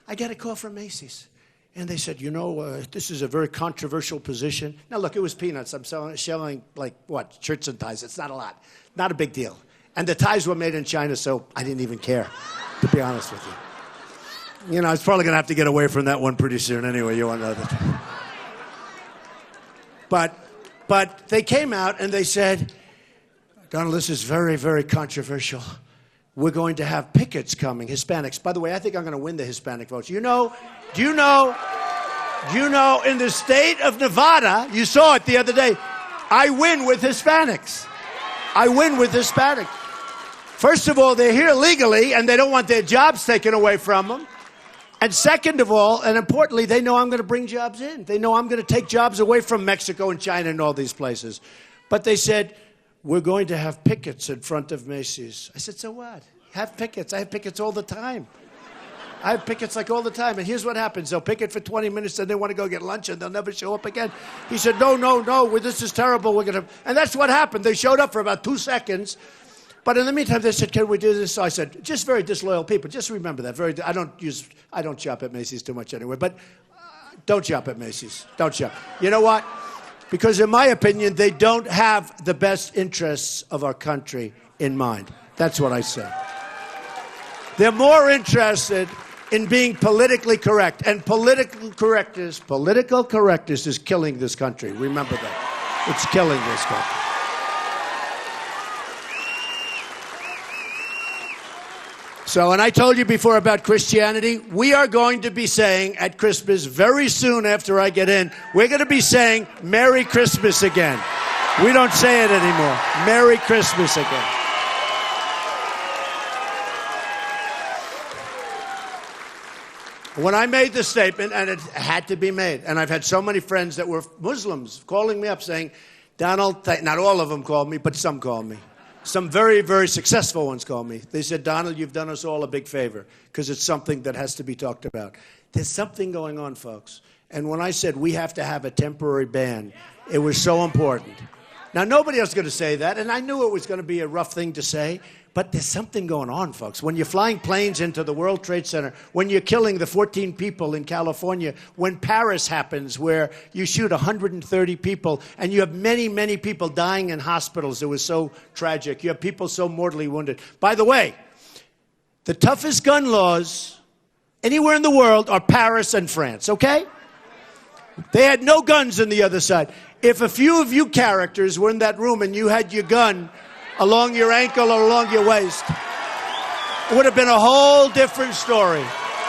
I got a call from Macy's. And they said, you know, this is a very controversial position. Now, look, it was peanuts. I'm selling like, what, shirts and ties. It's not a lot. Not a big deal. And the ties were made in China, so I didn't even care, to be honest with you. You know, I was probably going to have to get away from that one pretty soon anyway. You want to know that. But they came out and they said, Donald, this is very, very controversial. We're going to have pickets coming, Hispanics. By the way, I think I'm going to win the Hispanic votes. Do you know, in the state of Nevada, you saw it the other day, I win with Hispanics. I win with Hispanics. First of all, they're here legally, and they don't want their jobs taken away from them. And second of all, and importantly, they know I'm going to bring jobs in. They know I'm going to take jobs away from Mexico and China and all these places. But they said, we're going to have pickets in front of Macy's. I said, so what? Have pickets. I have pickets all the time. I have pickets like all the time. And here's what happens. They'll picket for 20 minutes, and they want to go get lunch, and they'll never show up again. He said, no, this is terrible. We're going to... And that's what happened. They showed up for about 2 seconds. But in the meantime, they said, can we do this? So I said, just very disloyal people. Just remember that. I don't shop at Macy's too much anyway. But don't shop at Macy's. Don't shop. You know what? Because in my opinion, they don't have the best interests of our country in mind. That's what I say. They're more interested in being politically correct. And political correctness is killing this country. Remember that. It's killing this country. So, and I told you before about Christianity, we are going to be saying at Christmas, very soon after I get in, we're going to be saying Merry Christmas again. We don't say it anymore. Merry Christmas again. When I made the statement, and it had to be made, and I've had so many friends that were Muslims calling me up saying, Donald, not all of them called me, but some called me. Some very, very successful ones called me. They said, Donald, you've done us all a big favor because it's something that has to be talked about. There's something going on, folks. And when I said we have to have a temporary ban, it was so important. Now, nobody else is going to say that, and I knew it was going to be a rough thing to say, but there's something going on, folks. When you're flying planes into the World Trade Center, when you're killing the 14 people in California, when Paris happens where you shoot 130 people and you have many, many people dying in hospitals, it was so tragic. You have people so mortally wounded. By the way, the toughest gun laws anywhere in the world are Paris and France, okay? They had no guns on the other side. If a few of you characters were in that room and you had your gun along your ankle or along your waist, it would have been a whole different story.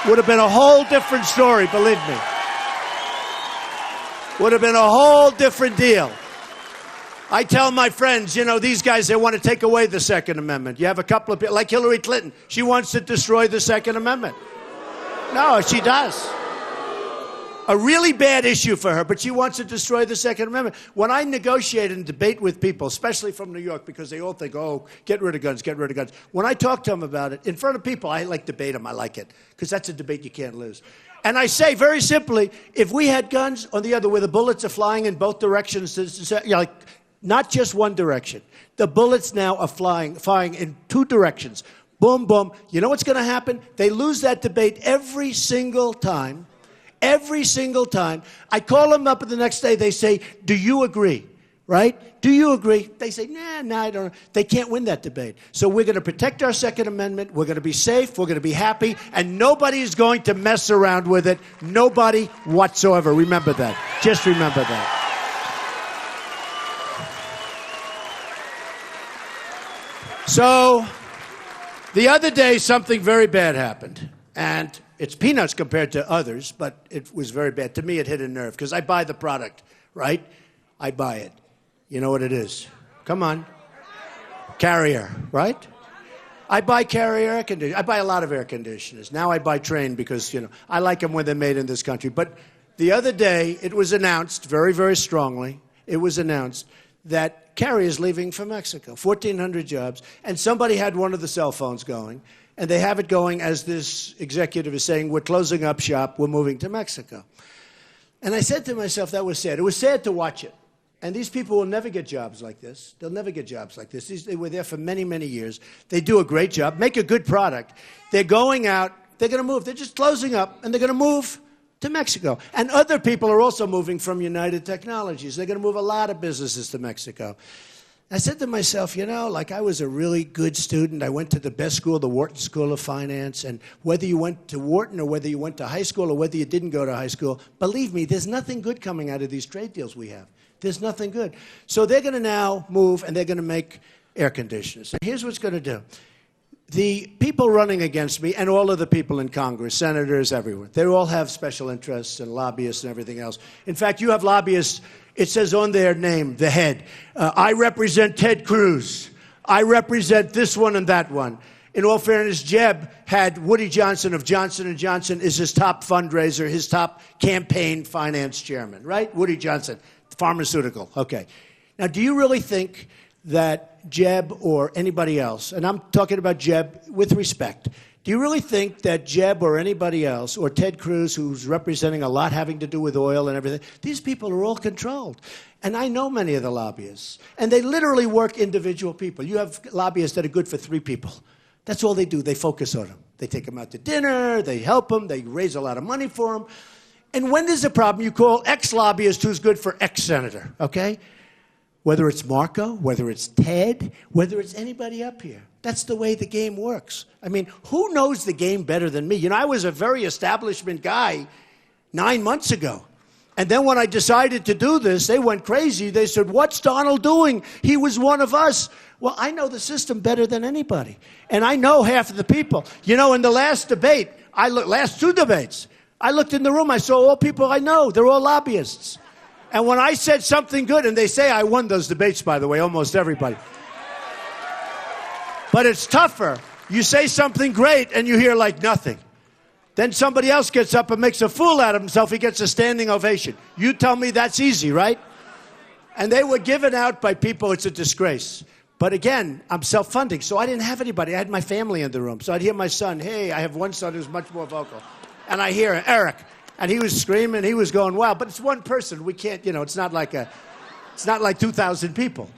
Would have been a whole different story, believe me. Would have been a whole different deal. I tell my friends, you know, these guys, they want to take away the Second Amendment. You have a couple of people, like Hillary Clinton. She wants to destroy the Second Amendment. No, she does. A really bad issue for her, but she wants to destroy the Second Amendment. When I negotiate and debate with people, especially from New York, because they all think, oh, get rid of guns, get rid of guns. When I talk to them about it, in front of people, I like debate them. I like it, because that's a debate you can't lose. And I say very simply, if we had guns on the other, where the bullets are flying in both directions, like not just one direction. The bullets now are flying in two directions. Boom, boom. You know what's going to happen? They lose that debate every single time. Every single time. I call them up the next day. They say, do you agree? Right? Do you agree? They say, nah, I don't. They can't win that debate. So we're going to protect our Second Amendment. We're going to be safe. We're going to be happy. And nobody is going to mess around with it. Nobody whatsoever. Remember that. Just remember that. So the other day, something very bad happened. And it's peanuts compared to others, but it was very bad. To me, it hit a nerve, because I buy the product, right? I buy it. You know what it is. Come on. Carrier, right? I buy Carrier air conditioners. I buy a lot of air conditioners. Now I buy Trane because, I like them when they're made in this country. But the other day, it was announced very, very strongly, it was announced that Carrier is leaving for Mexico, 1,400 jobs. And somebody had one of the cell phones going, and they have it going as this executive is saying, we're closing up shop, we're moving to Mexico. And I said to myself, that was sad. It was sad to watch it. And these people will never get jobs like this. They'll never get jobs like this. They were there for many, many years. They do a great job, make a good product. They're going out. They're going to move. They're just closing up, and they're going to move to Mexico. And other people are also moving from United Technologies. They're going to move a lot of businesses to Mexico. I said to myself, I was a really good student. I went to the best school, the Wharton School of Finance. And whether you went to Wharton or whether you went to high school or whether you didn't go to high school, believe me, there's nothing good coming out of these trade deals we have. There's nothing good. So they're going to now move, and they're going to make air conditioners. And here's what's going to do. The people running against me, and all of the people in Congress, senators, everywhere, they all have special interests and lobbyists and everything else. In fact, you have lobbyists, it says on their name, the head, I represent Ted Cruz. I represent this one and that one. In all fairness, Jeb had Woody Johnson of Johnson & Johnson as his top fundraiser, his top campaign finance chairman, right? Woody Johnson. Pharmaceutical. Okay. Now, do you really think that Jeb or anybody else, and I'm talking about Jeb with respect, do you really think that Jeb or anybody else, or Ted Cruz, who's representing a lot having to do with oil and everything, these people are all controlled. And I know many of the lobbyists, and they literally work individual people. You have lobbyists that are good for 3 people. That's all they do. They focus on them. They take them out to dinner, they help them, they raise a lot of money for them. And when there's a problem, you call ex-lobbyist who's good for ex-senator, okay? Whether it's Marco, whether it's Ted, whether it's anybody up here. That's the way the game works. I mean, who knows the game better than me? I was a very establishment guy 9 months ago. And then when I decided to do this, they went crazy. They said, what's Donald doing? He was one of us. Well, I know the system better than anybody. And I know half of the people. In the last debate, last 2 debates, I looked in the room, I saw all people I know. They're all lobbyists. And when I said something good, and they say I won those debates, by the way, almost everybody. But it's tougher. You say something great, and you hear like nothing. Then somebody else gets up and makes a fool out of himself. He gets a standing ovation. You tell me that's easy, right? And they were given out by people. It's a disgrace. But again, I'm self-funding, so I didn't have anybody. I had my family in the room. So I'd hear my son, hey, I have one son who's much more vocal. And I hear Eric, and he was screaming, he was going wild. But it's one person. We can't, it's not like 2,000 people.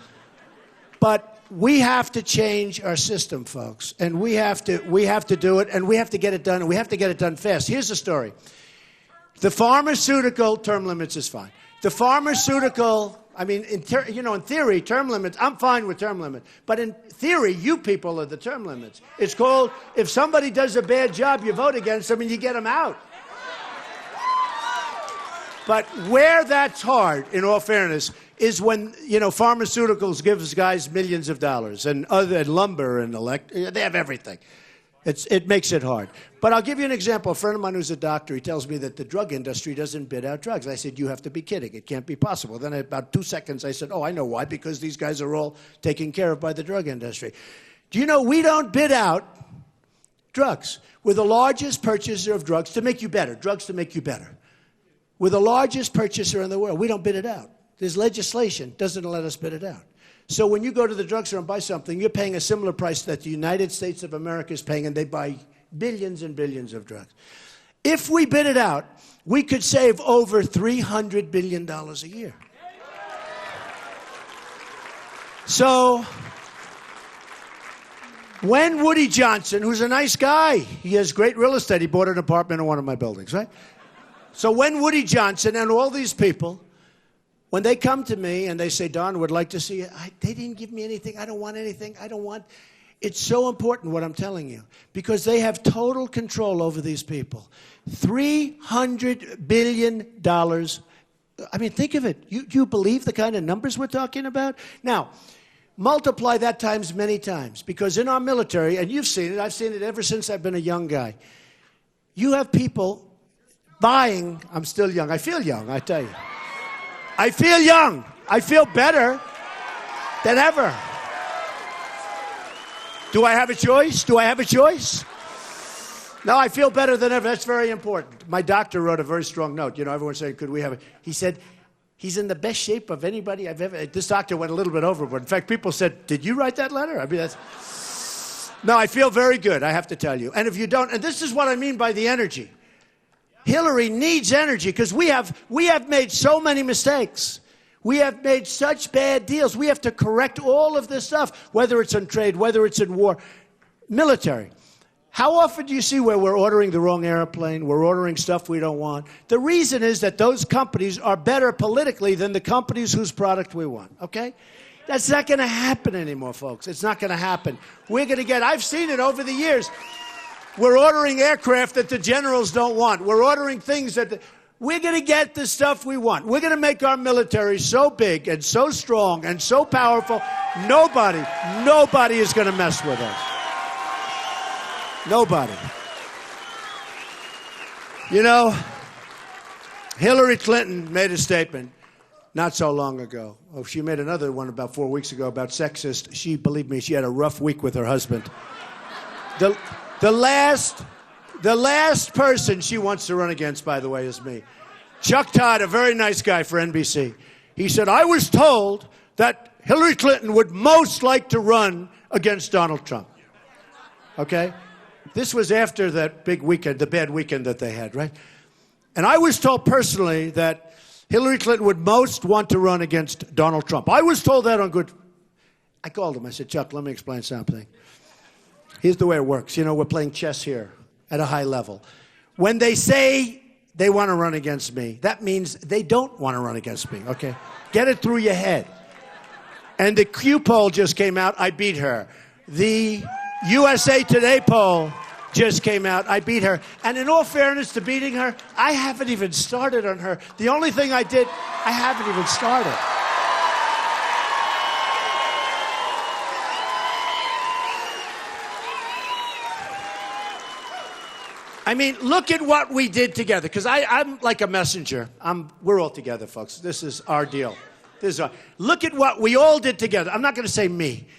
But we have to change our system, folks. And we have to do it, and we have to get it done, and we have to get it done fast. Here's the story. The pharmaceutical term limits is fine. The pharmaceutical, in theory, term limits, I'm fine with term limits. But in theory, you people are the term limits. It's called, if somebody does a bad job, you vote against them and you get them out. But where that's hard, in all fairness, is when, pharmaceuticals gives guys millions of dollars and lumber and they have everything. It makes it hard. But I'll give you an example. A friend of mine who's a doctor, he tells me that the drug industry doesn't bid out drugs. I said, you have to be kidding. It can't be possible. Then in about 2 seconds, I said, oh, I know why, because these guys are all taken care of by the drug industry. Do you know we don't bid out drugs? We're the largest purchaser of drugs to make you better, drugs to make you better. We're the largest purchaser in the world. We don't bid it out. There's legislation doesn't let us bid it out. So when you go to the drugstore and buy something, you're paying a similar price that the United States of America is paying, and they buy billions and billions of drugs. If we bid it out, we could save over $300 billion a year. So when Woody Johnson, who's a nice guy, he has great real estate. He bought an apartment in one of my buildings, right? So when Woody Johnson and all these people, when they come to me and they say, Don, would like to see you, they didn't give me anything. I don't want anything. It's so important what I'm telling you, because they have total control over these people. $300 billion. Think of it. You believe the kind of numbers we're talking about? Now, multiply that times many times, because in our military, and you've seen it, I've seen it ever since I've been a young guy, you have people buying, I'm still young. I feel young, I tell you. I feel young. I feel better than ever. Do I have a choice? Do I have a choice? No, I feel better than ever. That's very important. My doctor wrote a very strong note. You know, everyone's saying, could we have it? He said, he's in the best shape of anybody I've ever... This doctor went a little bit overboard. In fact, people said, did you write that letter? I mean, that's... No, I feel very good, I have to tell you. And if you don't... And this is what I mean by the energy. Hillary needs energy because we have made so many mistakes. We have made such bad deals. We have to correct all of this stuff, whether it's in trade, whether it's in war, military. How often do you see where we're ordering the wrong airplane, we're ordering stuff we don't want? The reason is that those companies are better politically than the companies whose product we want, okay? That's not going to happen anymore, folks. It's not going to happen. We're going to get, I've seen it over the years. We're ordering aircraft that the generals don't want. We're ordering things that... We're going to get the stuff we want. We're going to make our military so big and so strong and so powerful, nobody is going to mess with us. Nobody. You know, Hillary Clinton made a statement not so long ago. Oh, she made another one about 4 weeks ago about sexist. She, believe me, she had a rough week with her husband. The last person she wants to run against, by the way, is me. Chuck Todd, a very nice guy for NBC. He said, I was told that Hillary Clinton would most like to run against Donald Trump. Okay? This was after that big weekend, the bad weekend that they had, right? And I was told personally that Hillary Clinton would most want to run against Donald Trump. I was told that on good... I called him. I said, Chuck, let me explain something. Here's the way it works. You know, we're playing chess here at a high level. When they say they want to run against me, that means they don't want to run against me, okay? Get it through your head. And the Q poll just came out. I beat her. The USA Today poll just came out. I beat her. And in all fairness to beating her, I haven't even started on her. The only thing I did, I haven't even started. I mean, look at what we did together, because I'm like a messenger. We're all together, folks. This is our deal. Look at what we all did together. I'm not going to say me,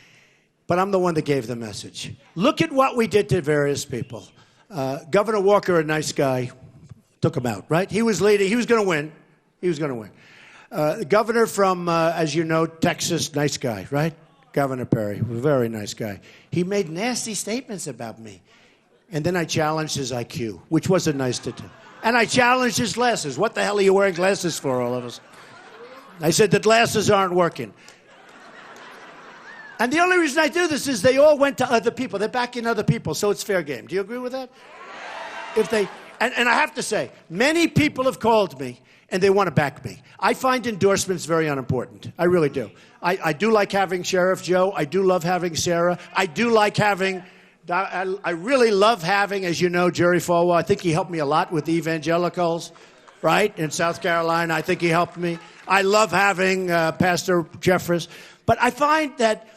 but I'm the one that gave the message. Look at what we did to various people. Governor Walker, a nice guy, took him out, right? He was leading. He was going to win. He was going to win. The governor from, as you know, Texas, nice guy, right? Governor Perry, a very nice guy. He made nasty statements about me. And then I challenged his IQ, which wasn't nice to do. And I challenged his glasses. What the hell are you wearing glasses for, all of us? I said, the glasses aren't working. And the only reason I do this is they all went to other people. They're backing other people, so it's fair game. Do you agree with that? If they, and I have to say, many people have called me, and they want to back me. I find endorsements very unimportant. I really do. I do like having Sheriff Joe. I do love having Sarah. I do like having... I really love having, as you know, Jerry Falwell. I think he helped me a lot with the evangelicals, right, in South Carolina. I think he helped me. I love having Pastor Jeffress. But I find that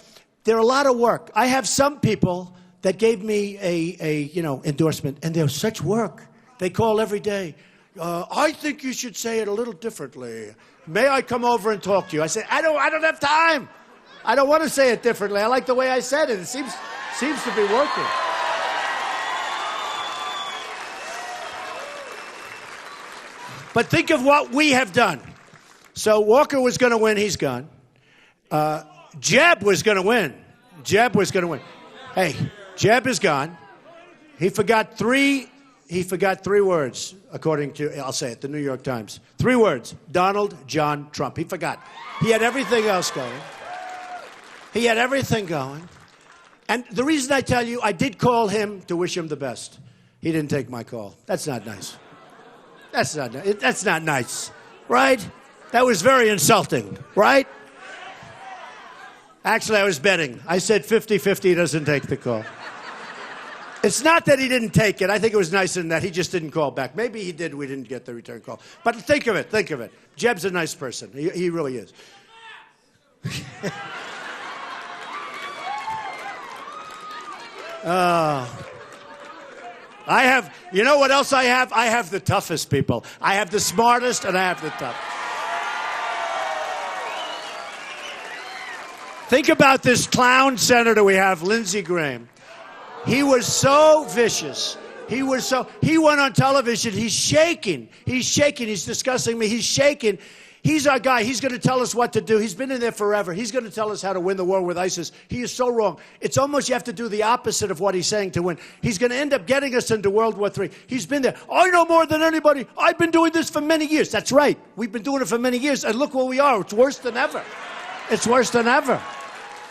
they're a lot of work. I have some people that gave me a endorsement, and they're such work. They call every day. I think you should say it a little differently. May I come over and talk to you? I say, I don't have time. I don't want to say it differently. I like the way I said it. It seems to be working. But think of what we have done. So Walker was going to win. He's gone. Jeb was going to win. Jeb was going to win. Hey, Jeb is gone. He forgot three words, according to, I'll say it, the New York Times. 3 words. Donald John Trump. He forgot. He had everything else going. He had everything going. And the reason I tell you, I did call him to wish him the best. He didn't take my call. That's not nice. That's not nice, right? That was very insulting, right? Actually, I was betting. I said 50-50, he doesn't take the call. It's not that he didn't take it. I think it was nice in that he just didn't call back. Maybe he did, we didn't get the return call. But think of it. Jeb's a nice person. He really is. I have, you know what else I have? I have the toughest people. I have the smartest and I have the toughest. Think about this clown senator we have, Lindsey Graham. He was so vicious. He went on television. He's shaking. He's discussing me. He's shaking. He's our guy. He's going to tell us what to do. He's been in there forever. He's going to tell us how to win the war with ISIS. He is so wrong. It's almost you have to do the opposite of what he's saying to win. He's going to end up getting us into World War III. He's been there. I know more than anybody. I've been doing this for many years. That's right. We've been doing it for many years. And look where we are. It's worse than ever. It's worse than ever.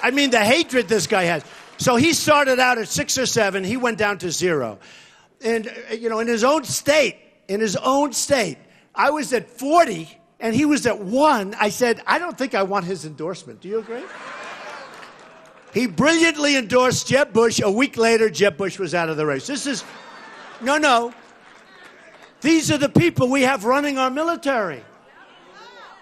I mean, the hatred this guy has. So he started out at 6 or 7. He went down to 0. And, in his own state, I was at 40. And he was at 1. I said, I don't think I want his endorsement. Do you agree? He brilliantly endorsed Jeb Bush. A week later, Jeb Bush was out of the race. No. These are the people we have running our military.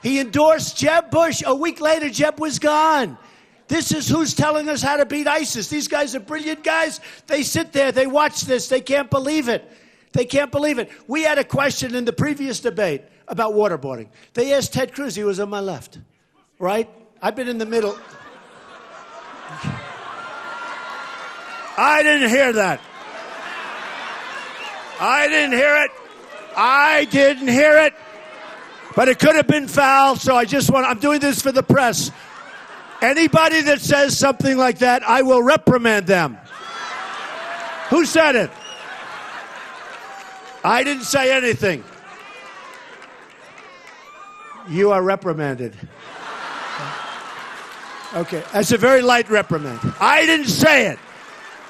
He endorsed Jeb Bush. A week later, Jeb was gone. This is who's telling us how to beat ISIS. These guys are brilliant guys. They sit there. They watch this. They can't believe it. They can't believe it. We had a question in the previous debate about waterboarding. They asked Ted Cruz. He was on my left, right? I've been in the middle. I didn't hear that. I didn't hear it. But it could have been foul, so I'm doing this for the press. Anybody that says something like that, I will reprimand them. Who said it? I didn't say anything. You are reprimanded. Okay, that's a very light reprimand. I didn't say it.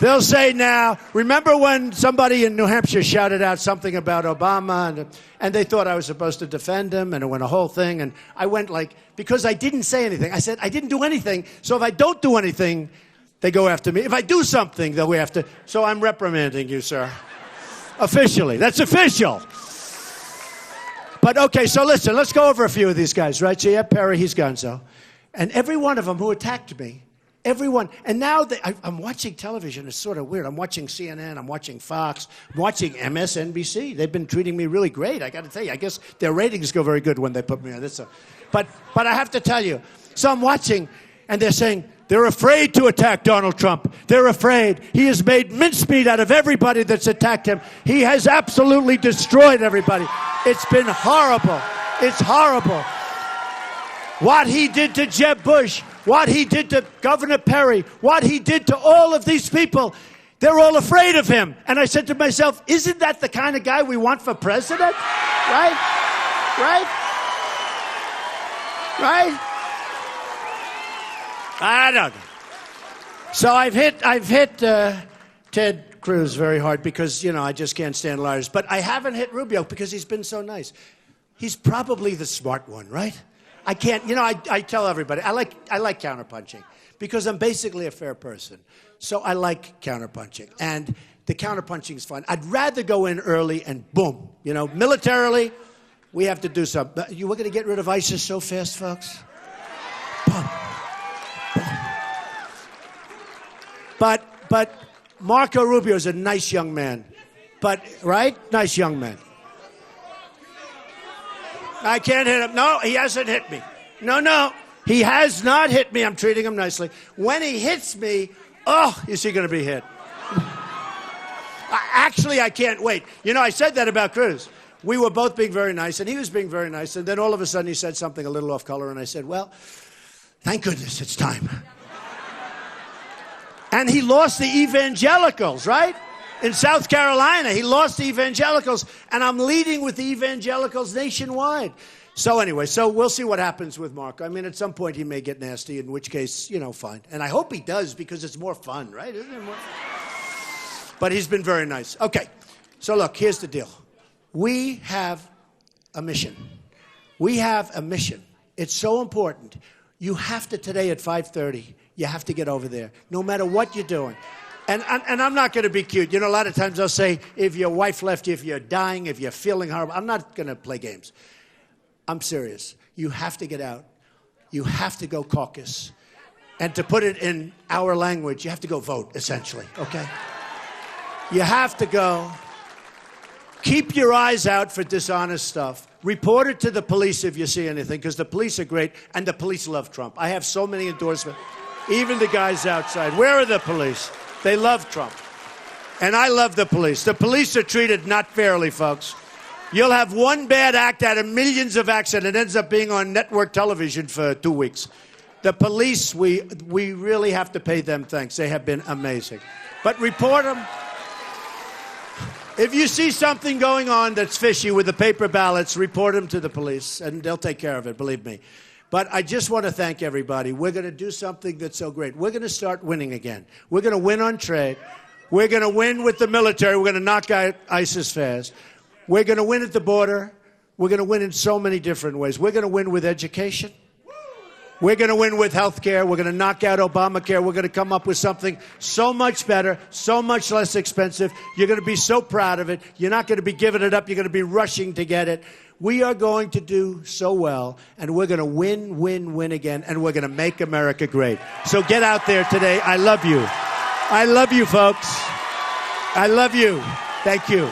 They'll say now, remember when somebody in New Hampshire shouted out something about Obama and they thought I was supposed to defend him and it went a whole thing and I went because I didn't say anything. I said, I didn't do anything, so if I don't do anything, they go after me. If I do something, they'll go after. So I'm reprimanding you, sir. Officially. That's official. But okay, so listen, let's go over a few of these guys, right? So you have Perry, he's gonzo. And every one of them who attacked me, everyone. And now I'm watching television. It's sort of weird. I'm watching CNN. I'm watching Fox. I'm watching MSNBC. They've been treating me really great. I got to tell you, I guess their ratings go very good when they put me on this. But I have to tell you, so I'm watching, and they're saying, they're afraid to attack Donald Trump. They're afraid. He has made mincemeat out of everybody that's attacked him. He has absolutely destroyed everybody. It's been horrible. It's horrible. What he did to Jeb Bush, what he did to Governor Perry, what he did to all of these people, they're all afraid of him. And I said to myself, isn't that the kind of guy we want for president? Right? I don't know. So I've hit Ted Cruz very hard because, I just can't stand liars. But I haven't hit Rubio because he's been so nice. He's probably the smart one, right? I can't, I tell everybody, I like counterpunching because I'm basically a fair person. So I like counterpunching. And the counterpunching is fun. I'd rather go in early and boom. Militarily, we have to do something. We're going to get rid of ISIS so fast, folks. Boom. But Marco Rubio is a nice young man. Right? Nice young man. I can't hit him. No, he hasn't hit me. No. He has not hit me. I'm treating him nicely. When he hits me, is he going to be hit? Actually, I can't wait. I said that about Cruz. We were both being very nice, and he was being very nice. And then all of a sudden he said something a little off color, and I said, well, thank goodness it's time. And he lost the evangelicals, right? In South Carolina, he lost the evangelicals, and I'm leading with the evangelicals nationwide. So anyway, we'll see what happens with Mark. I mean, at some point he may get nasty, in which case, fine. And I hope he does because it's more fun, right? Isn't it more fun? But he's been very nice. Okay, so look, here's the deal. We have a mission. It's so important. You have to today at 5:30. You have to get over there, no matter what you're doing. And I'm not going to be cute. A lot of times I'll say, if your wife left you, if you're dying, if you're feeling horrible. I'm not going to play games. I'm serious. You have to get out. You have to go caucus. And to put it in our language, you have to go vote, essentially, okay? You have to go. Keep your eyes out for dishonest stuff. Report it to the police if you see anything, because the police are great, and the police love Trump. I have so many endorsements. Even the guys outside. Where are the police? They love Trump. And I love the police. The police are treated not fairly, folks. You'll have one bad act out of millions of acts, and it ends up being on network television for 2 weeks. The police, we really have to pay them thanks. They have been amazing. But report them. If you see something going on that's fishy with the paper ballots, report them to the police, and they'll take care of it, believe me. But I just want to thank everybody. We're going to do something that's so great. We're going to start winning again. We're going to win on trade. We're going to win with the military. We're going to knock out ISIS fast. We're going to win at the border. We're going to win in so many different ways. We're going to win with education. We're going to win with health care. We're going to knock out Obamacare. We're going to come up with something so much better, so much less expensive. You're going to be so proud of it. You're not going to be giving it up. You're going to be rushing to get it. We are going to do so well, and we're going to win, win, win again, and we're going to make America great. So get out there today. I love you. I love you, folks. I love you. Thank you.